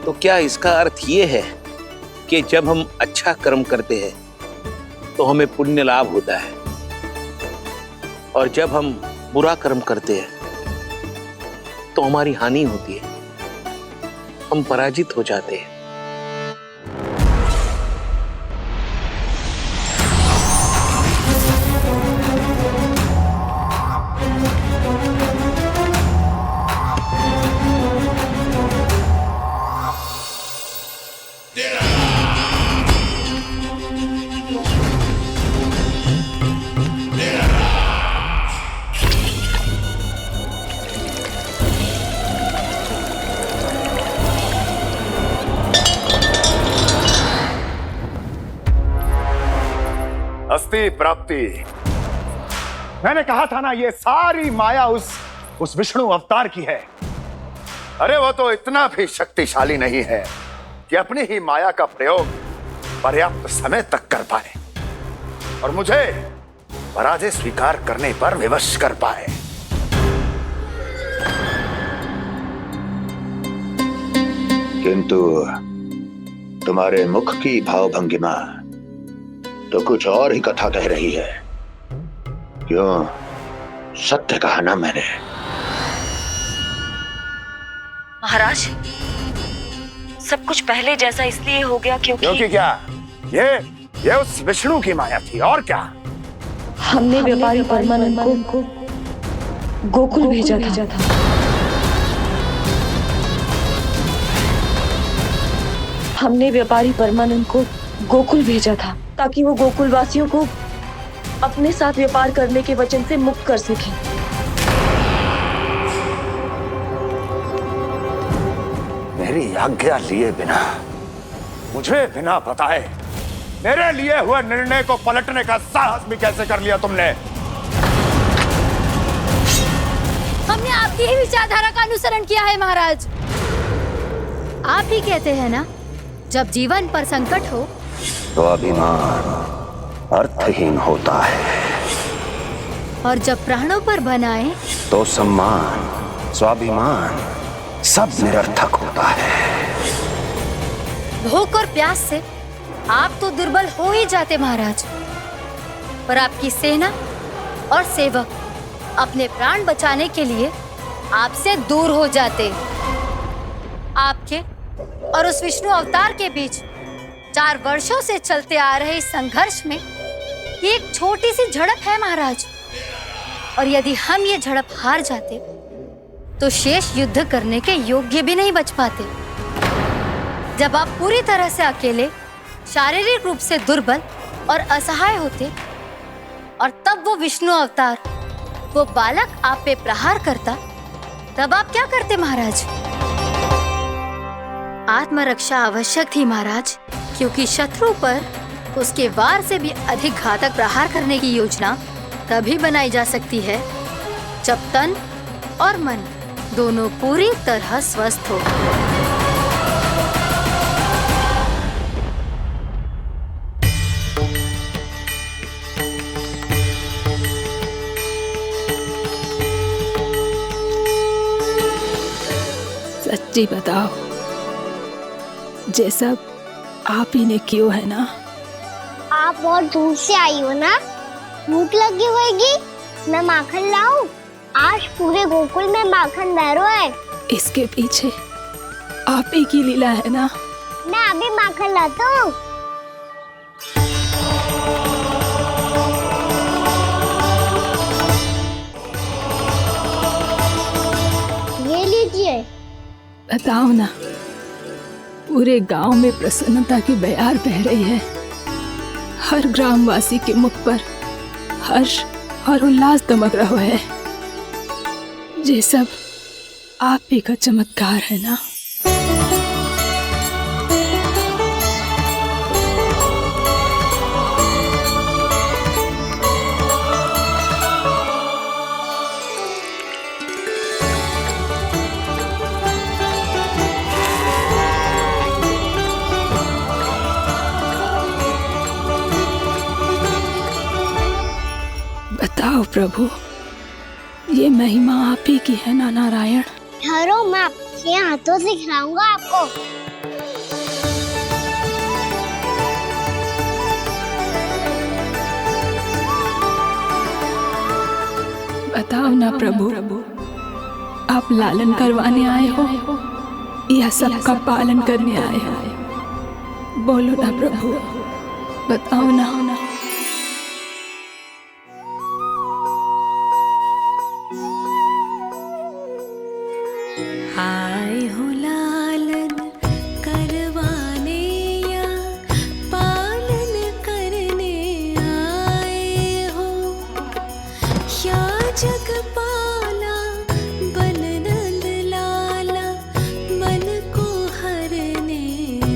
तो क्या इसका अर्थ ये है कि जब हम अच्छा कर्म करते हैं तो हमें पुण्य लाभ होता है, और जब हम बुरा कर्म करते हैं तो हमारी हानि होती है, हम पराजित हो जाते हैं? अस्ति प्राप्ति। मैंने कहा था ना, ये सारी माया उस विष्णु अवतार की है। अरे वो तो इतना भी शक्तिशाली नहीं है कि अपनी ही माया का प्रयोग पर्याप्त समय तक कर पाए और मुझे पराजय स्वीकार करने पर विवश कर पाए। किंतु तुम्हारे मुख की भावभंगिमा तो कुछ और ही कथा कह रही है। क्यों? सत्य कहा ना मैंने। महाराज, सब कुछ पहले जैसा इसलिए हो गया क्योंकि क्या? ये उस विष्णु की माया थी, और क्या? हमने व्यापारी परमानंद को गोकुल भेजा था। हमने व्यापारी परमानंद को गोकुल भेजा था ताकि वो गोकुल वासियों को अपने साथ व्यापार करने के वचन से मुक्त कर सके। मेरी आज्ञा लिए बिना, मुझे बिना बताए मेरे लिए हुए निर्णय को पलटने का साहस भी कैसे कर लिया तुमने? हमने आपकी ही विचारधारा का अनुसरण किया है महाराज। आप ही कहते हैं ना, जब जीवन पर संकट हो तो अभिमान अर्थहीन होता है, और जब प्राणों पर बनाए तो सम्मान स्वाभिमान सब निरर्थक होता है। भूख और प्यास से आप तो दुर्बल हो ही जाते महाराज, पर आपकी सेना और सेवक अपने प्राण बचाने के लिए आपसे दूर हो जाते। आपके और उस विष्णु अवतार के बीच 4 वर्षों से चलते आ रहे इस संघर्ष में ये एक छोटी सी झड़प है महाराज, और यदि हम ये झड़प हार जाते तो शेष युद्ध करने के योग्य भी नहीं बच पाते। जब आप पूरी तरह से अकेले, शारीरिक रूप से दुर्बल और असहाय होते, और तब वो विष्णु अवतार, वो बालक आप पे प्रहार करता, तब आप क्या करते महाराज? आत्मरक्षा आवश्यक थी महाराज, क्योंकि शत्रु पर उसके वार से भी अधिक घातक प्रहार करने की योजना तभी बनाई जा सकती है जब तन और मन दोनों पूरी तरह स्वस्थ हो। सच्ची बताओ, ये सब आप ही ने क्यों है ना? आप बहुत दूर से आई हो ना, भूख लगी होगी। मैं माखन लाऊं? आज पूरे गोकुल में माखन बह रहा है। इसके पीछे आप ही की लीला है ना? मैं अभी माखन लाता हूँ। ये लीजिए। बताओ ना, पूरे गांव में प्रसन्नता की बयार बह रही है। हर ग्रामवासी के मुख पर हर्ष और उल्लास दमक रहा है। ये सब आप ही का चमत्कार है ना? बताओ प्रभु, ये महिमा आप ही की है ना नारायण? ठहरो, मैं आपके हाथों से खिलाऊंगा आपको। बताओ ना प्रभु, आप लालन करवाने आए हो या सबका पालन करने आए हो? बोलो ना प्रभु, बताओ ना। आए हो लालन करवाने या पालन करने आए हो, या जगपाला बन नंद लाला मन को हरने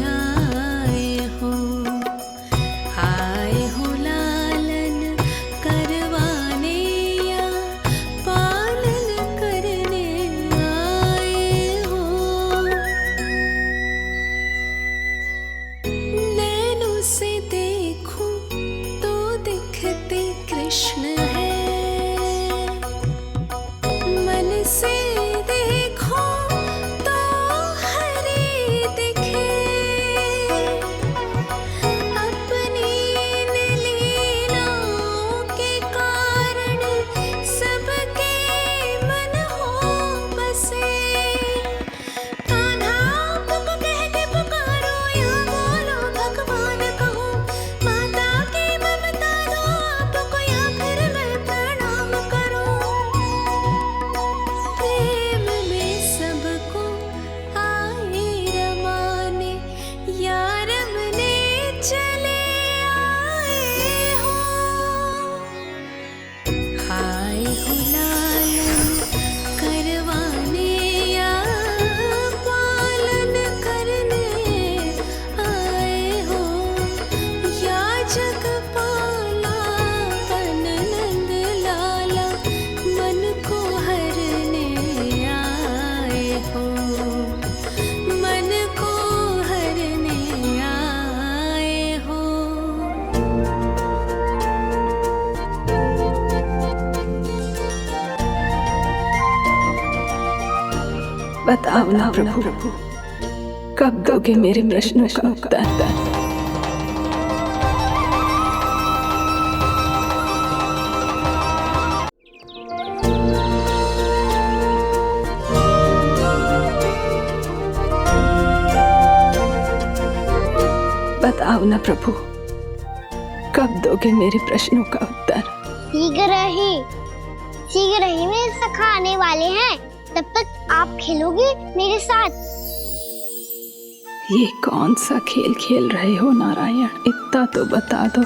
आए हो। आए हो बताओ ना प्रभु, कब दोगे मेरे प्रश्नों का उत्तर? बताओ ना प्रभु, कब दोगे मेरे प्रश्नों का उत्तर? शीघ्र ही मेरे सखा आने वाले हैं, तब तक आप खेलोगे मेरे साथ। ये कौन सा खेल खेल रहे हो नारायण? इतना तो बता दो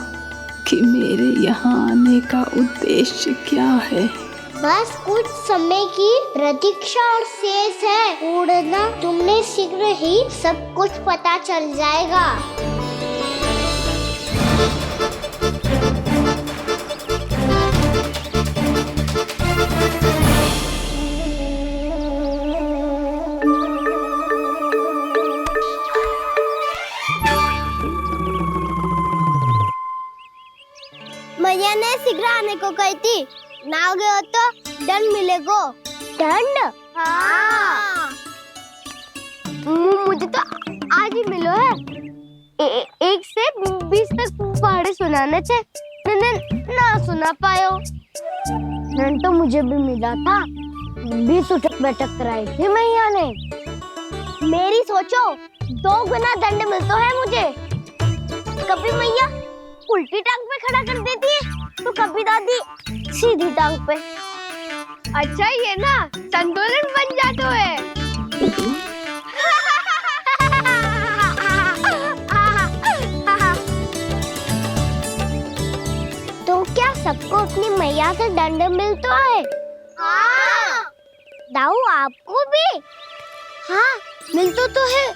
कि मेरे यहाँ आने का उद्देश्य क्या है? बस कुछ समय की प्रतीक्षा और शेष है। उड़ना तुमने शीघ्र ही सब कुछ पता चल जाएगा। मैया ने शीघ्र आने को कही थी, ना हो गए तो दंड मिलेगा। दंड? हाँ। मुझे तो आज ही मिलो है। 1 से 20 तक पहाड़े सुनाने थे, ना सुना पायो। दंड तो मुझे भी मिला था, 20 उठक बैठक कराई थी मैया ने। मेरी सोचो, 2 गुना दंड मिलता है मुझे। कभी मैया उल्टी टांग पे खड़ा कर देती है, तो कभी दादी सीधी टांग पे। अच्छा ये ना संतुलन बन जाता है। तो क्या सबको अपनी मैया से दंड मिलता है? हाँ। दाऊ आपको भी? हाँ मिलता तो है।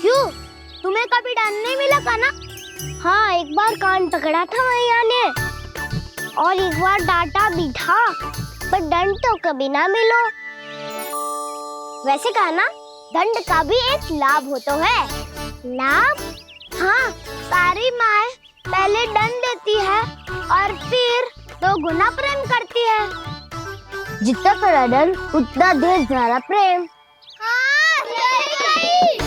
क्यों, तुम्हें कभी दंड नहीं मिला का ना? हाँ, एक बार कान पकड़ा था मैया ने और एक बार डांटा भी था, पर दंड तो कभी ना मिलो। वैसे कहा ना, दंड का भी एक लाभ होता है। लाभ? हाँ, सारी माँ पहले दंड देती है और फिर 2 गुना प्रेम करती है। जितना बड़ा दंड उतना ढेर सारा प्रेम। हाँ, सही कही।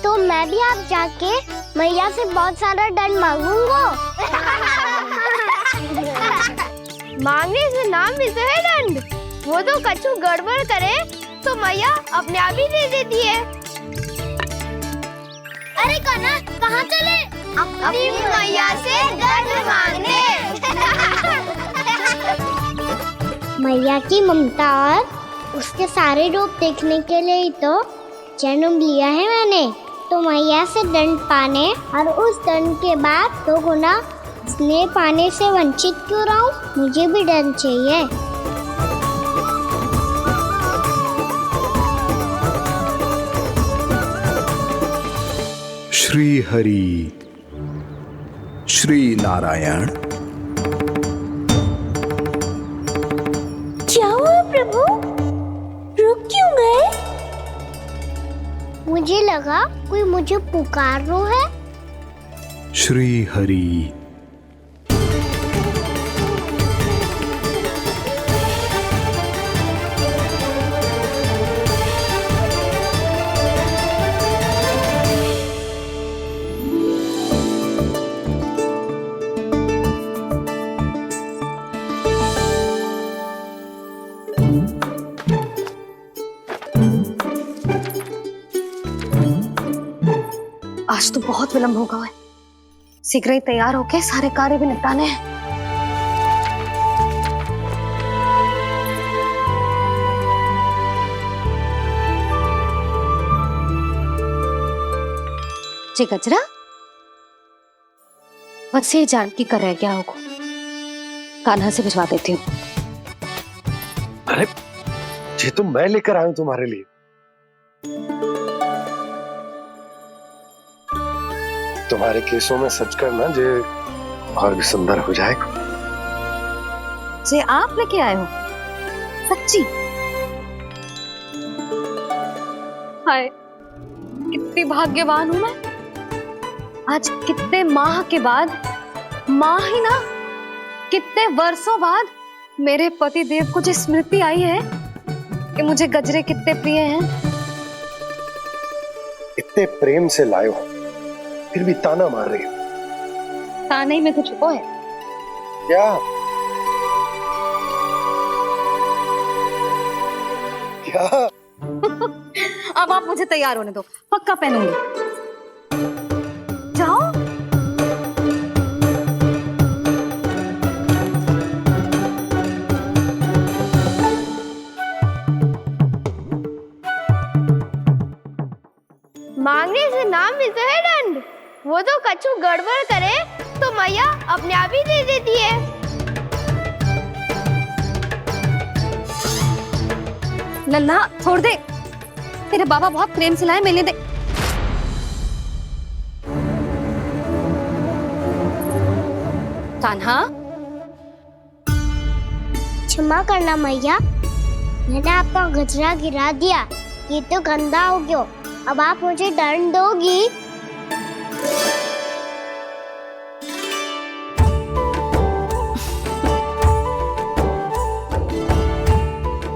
तो मैं भी आप जाके मैया से बहुत सारा दंड मांगूंगा। मांगने से ना मिलता है दंड, वो तो कछु गड़बड़ करे तो मैया अपने आप ही दे देती है। अरे कना, कहाँ चले? अपनी मैया से दंड मांगने। मैया की ममता और उसके सारे रूप देखने के लिए ही तो जन्म लिया है मैंने। तो मैया से दंड पाने और उस दंड के बाद 2 गुना स्नेह पाने से वंचित क्यों रहूं? मुझे भी दंड चाहिए। श्री हरि, श्री नारायण। क्या हुआ प्रभु? रुक क्यों गए? मुझे लगा कोई मुझे पुकार रहा है। श्री हरि। आज तो बहुत विलंब होगा है। शीघ्र ही तैयार होके सारे कार्य भी निपटाने हैं। जी गजरा, बस ये जान की कर रह गया होगा, कान्हा से भिजवा देती हूँ। अरे ये तो मैं लेकर आया हूं तुम्हारे लिए। तुम्हारे केसों में सच करना जे और भी सुंदर हो जाएगा। जे आप लेके आए हो? सच्ची? हाय, कितनी भाग्यवान हूं मैं। आज कितने माह के बाद, माह ही ना, कितने वर्षों बाद मेरे पति देव को जो स्मृति आई है कि मुझे गजरे कितने प्रिय हैं। इतने प्रेम से लाए हो, फिर भी ताना मार रही हो। ताने में कुछ छुपो है क्या? क्या? अब आप मुझे तैयार होने दो, पक्का पहनूंगी। जाओ। मांगने से नाम मिलता है दंड। वो तो कछु गड़बड़ करे तो मैया अपने आप ही दे देती है। लल्ला छोड़ दे, तेरे बाबा बहुत प्रेम से लाए, मिलने दे। कान्हा, क्षमा करना मैया, मैंने आपका गजरा गिरा दिया, ये तो गंदा हो गया। अब आप मुझे दंड दोगी?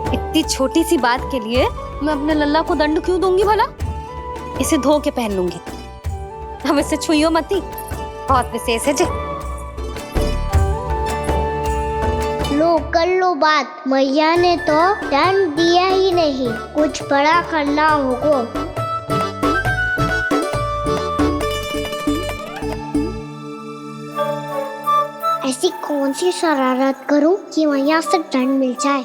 इतनी छोटी सी बात के लिए मैं अपने लल्ला को दंड क्यों दूंगी भला? इसे धो के पहन लूंगी। हम इसे छुइयो मती, बहुत विशेष है जी। लो कर लो बात, मैया ने तो दंड दिया ही नहीं, कुछ बड़ा करना होगा। ऐसी कौन सी शरारत करूं कि मैया से दंड मिल जाए?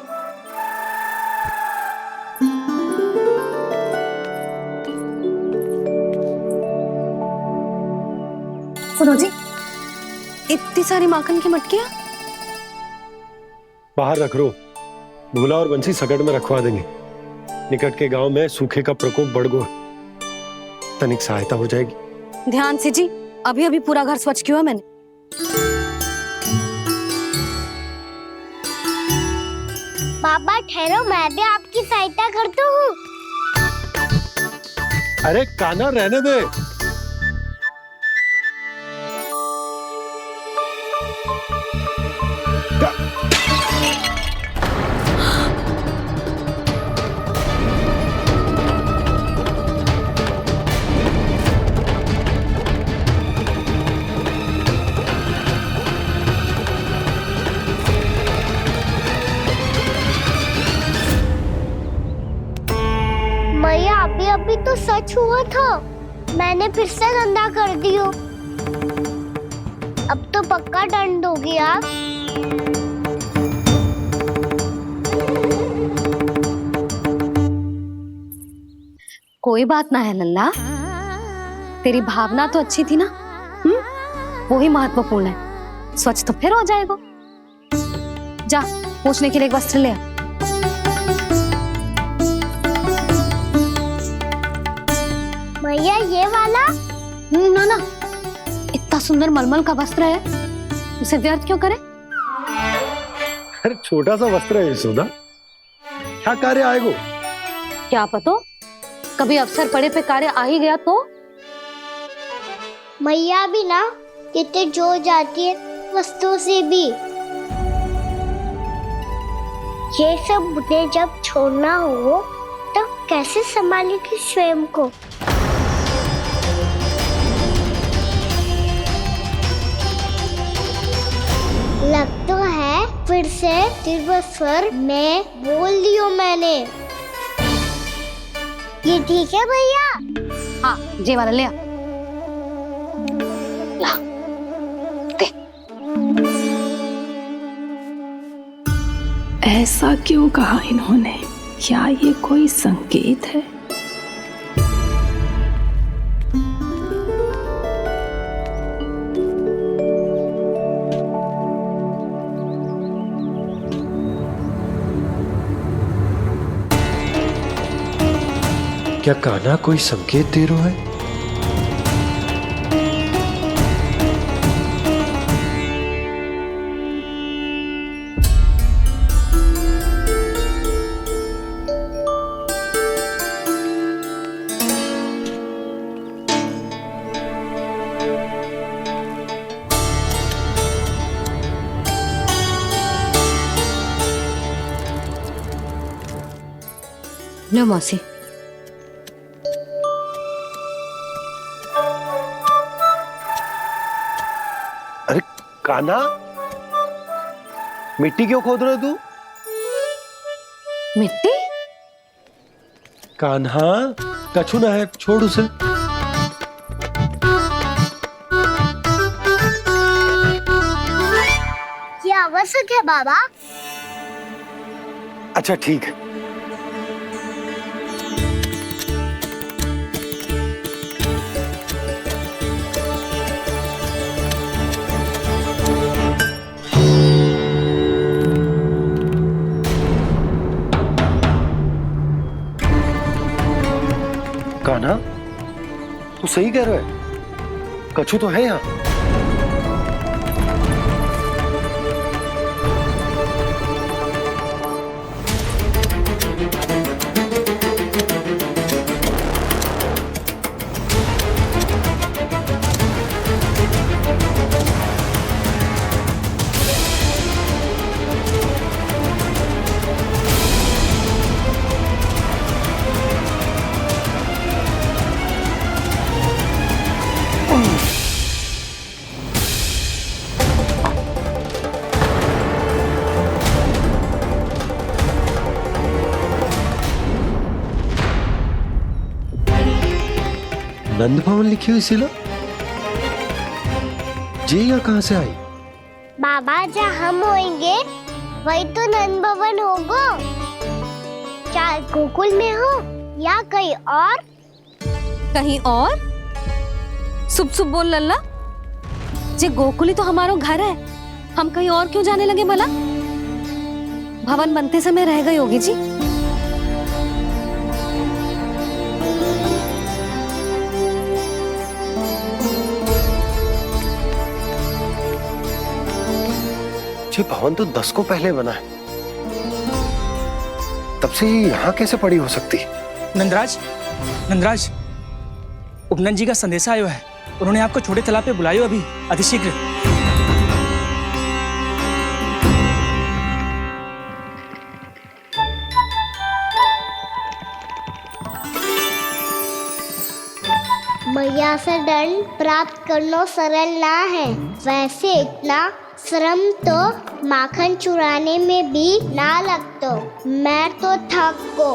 सुनो जी, इतनी सारी माखन की मटकियां बाहर रख रो, भूला और बंसी सगड़ में रखवा देंगे। निकट के गांव में सूखे का प्रकोप बढ़ गया, तनिक सहायता हो जाएगी। ध्यान से जी, अभी अभी पूरा घर स्वच्छ किया मैंने। बाबा ठहरो, मैं भी आपकी सहायता करता हूँ। अरे कान्हा रहने दे। मैया अभी अभी तो सच हुआ था, मैंने फिर से गंदा कर दियो। अब तो पक्का दंड दोगी आप। कोई बात ना है लल्ला, तेरी भावना तो अच्छी थी ना, वही महत्वपूर्ण है। स्वच्छ तो फिर हो जाएगा। जा, पूछने के लिए एक वस्त्र ले आ। भैया ये वाला? ना ना, इतना सुंदर मलमल का वस्त्र है, उसे व्यर्थ क्यों करे? अरे छोटा सा वस्त्र है यशोदा, क्या कार्य आएगा? क्या पता, कभी अवसर पड़े पे कार्य आ ही गया तो। मैया भी ना कितने जो जाती है वस्तुओं से भी। ये सब मुझे जब छोड़ना हो तो कैसे संभालेगी स्वयं को? लग तो है फिर से तिरस्वर में बोल दियो मैंने। ये ठीक है भैया? हाँ, ये वाला ले आ। ला, दे। ऐसा क्यों कहा इन्होंने? क्या ये कोई संकेत है? क्या कान्हा कोई संकेत दे रहा है? लो मौसी। अरे कान्हा, मिट्टी क्यों खोद रहे तू? मिट्टी? कान्हा, कछु ना है, छोड़ उसे। ये आवश्यक है बाबा। अच्छा ठीक है। कान्हा, तू सही कह रहा है, कछु तो है यहाँ। नंद भवन लिखी हुई सिला, जी यहाँ कहाँ से आई? बाबा जहाँ हम होंगे वही तो नंद भवन होगा। चाहे गोकुल में हो या कहीं और। कहीं और? सुब सुब बोल लल्ला। जे गोकुल ही तो हमारा घर है, हम कहीं और क्यों जाने लगे भला? भवन बनते समय रह गई होगी जी। ये भवन तो 10 को पहले बना है, तब से ही यहाँ कैसे पड़ी हो सकती? नंदराज, नंदराज, उपनंद जी का संदेशा आयो है। उन्होंने आपको छोटे तालाब पे बुलायो अभी, अतिशीघ्र। मैया से दंड प्राप्त करना सरल ना है। वैसे इतना श्रम तो माखन चुराने में भी ना लगतो। मैं तो थक गो।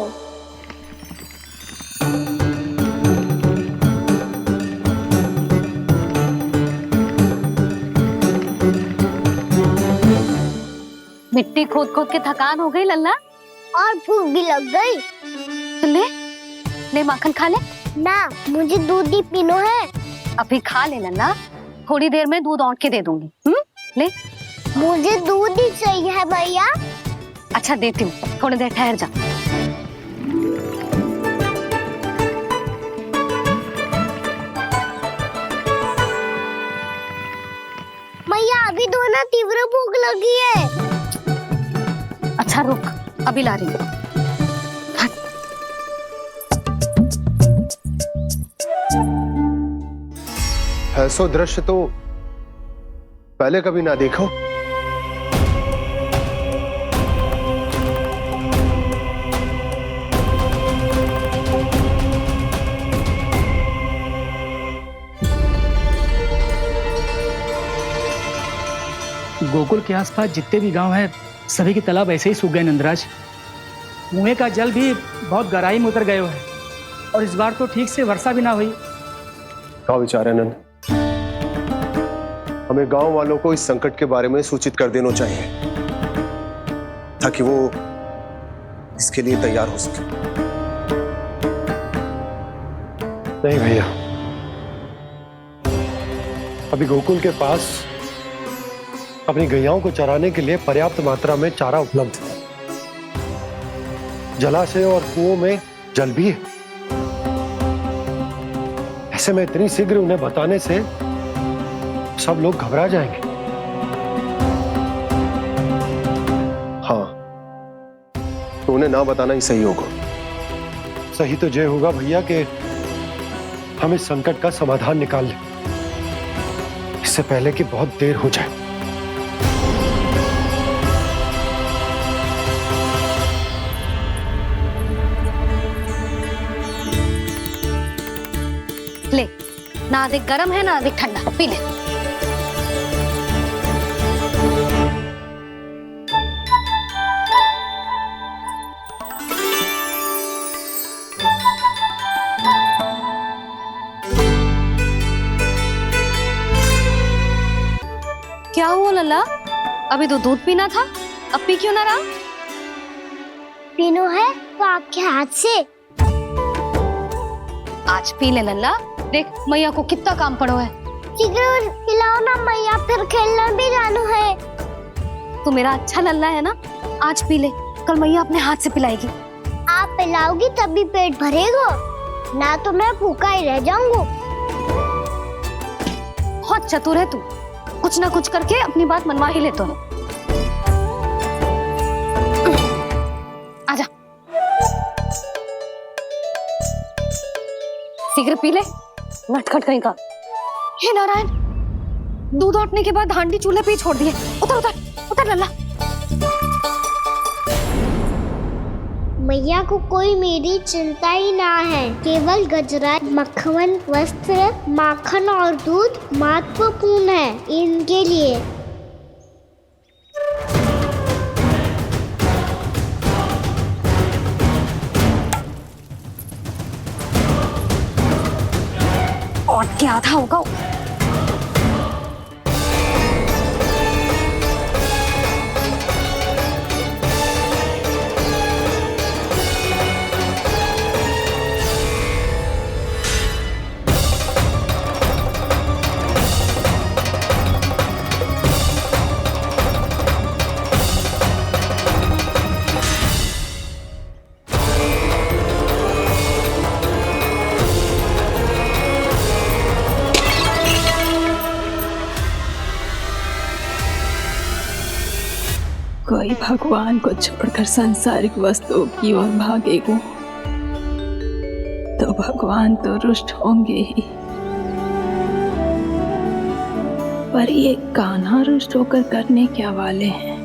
मिट्टी खोद खोद के थकान हो गई लल्ला, और भूख भी लग गई। तो ले ले माखन खा ले। ना, मुझे दूध ही पीनो है। अभी खा ले लल्ला, थोड़ी देर में दूध औंट के दे दूंगी। ले। मुझे दूध ही चाहिए है भैया। अच्छा देती हूँ, थोड़ी देर ठहर जा। मैया अभी दोनों तीव्र भूख लगी है। अच्छा रुक, अभी ला रही हूँ। ऐसा दृश्य तो पहले कभी ना देखो। गोकुल के आसपास जितने भी गांव हैं, सभी के तालाब ऐसे ही सूख गए नंदराज। कुएं का जल भी बहुत गहराई में उतर गए है, और इस बार तो ठीक से वर्षा भी ना हुई। क्या विचार है नंद? हमें गांव वालों को इस संकट के बारे में सूचित कर देना चाहिए, ताकि वो इसके लिए तैयार हो सके। नहीं भैया, अभी गोकुल के पास अपनी गैयाओं को चराने के लिए पर्याप्त मात्रा में चारा उपलब्ध है। जलाशय और कुओं में जल भी है। ऐसे में इतनी शीघ्र उन्हें बताने से सब लोग घबरा जाएंगे। हाँ, तो उन्हें ना बताना ही सही होगा। सही तो ये होगा भैया कि हम इस संकट का समाधान निकाल लें, इससे पहले कि बहुत देर हो जाए। ले, ना अधिक गर्म है ना अधिक ठंडा, पी ले। क्या हुआ लल्ला? अभी तो दूध पीना था, अब पी क्यों ना रहा? पीनो है तो आपके हाथ से। आज पी ले लल्ला, देख मैया को कितना काम पड़ो है। शीघ्र पिलाओ ना मैया, फिर खेलना भी जानो है। तू मेरा अच्छा लल्ला है ना, आज पी ले, कल मैया अपने हाथ से पिलाएगी। आप पिलाओगी तभी पेट भरेगा, ना तो मैं भूखा ही रह जाऊंगा। बहुत चतुर है तू, कुछ ना कुछ करके अपनी बात मनवा ही लेता है। आजा, शीघ्र पी ले, नटखट कहीं का। हे नारायण, दूध औटने के बाद हांडी चूल्हे पे ही छोड़ दिए। उतर उतर उतर लल्ला। मैया को कोई मेरी चिंता ही ना है, केवल गजरा, मक्खन, वस्त्र, माखन और दूध महत्वपूर्ण है इनके लिए। और क्या था होगा? कोई भगवान को छोड़कर सांसारिक वस्तुओं की ओर भागेगा तो भगवान तो रुष्ट होंगे ही, पर ये कान्हा रुष्ट होकर करने क्या वाले हैं?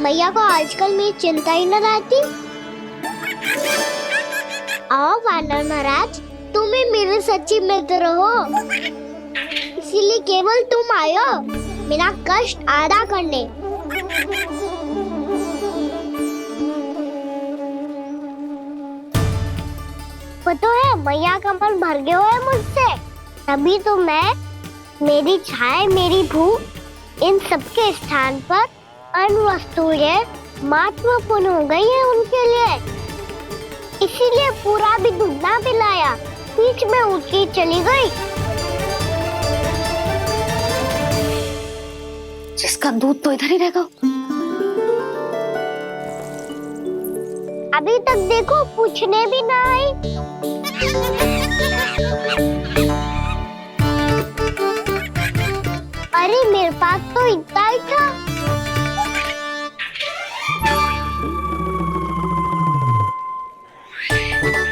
मैया को आजकल मेरी चिंता ही न रहती। आओ वानर महाराज, तुम ही मेरे सच्ची मित्र हो, इसीलिए केवल तुम आयो मेरा कष्ट आधा करने। पता है मैया का मन भर गया है मुझसे, तभी तो मैं, मेरी छाया, मेरी भूख, इन सबके स्थान पर अन्य वस्तुएं महत्वपूर्ण हो गई है उनके लिए, इसीलिए पूरा भी दूध ना पिलाया, बीच में उठ के चली गई। जिसका दूध तो इधर ही रहेगा। अभी तक देखो पूछने भी ना आई। अरे मेरे पास तो इतना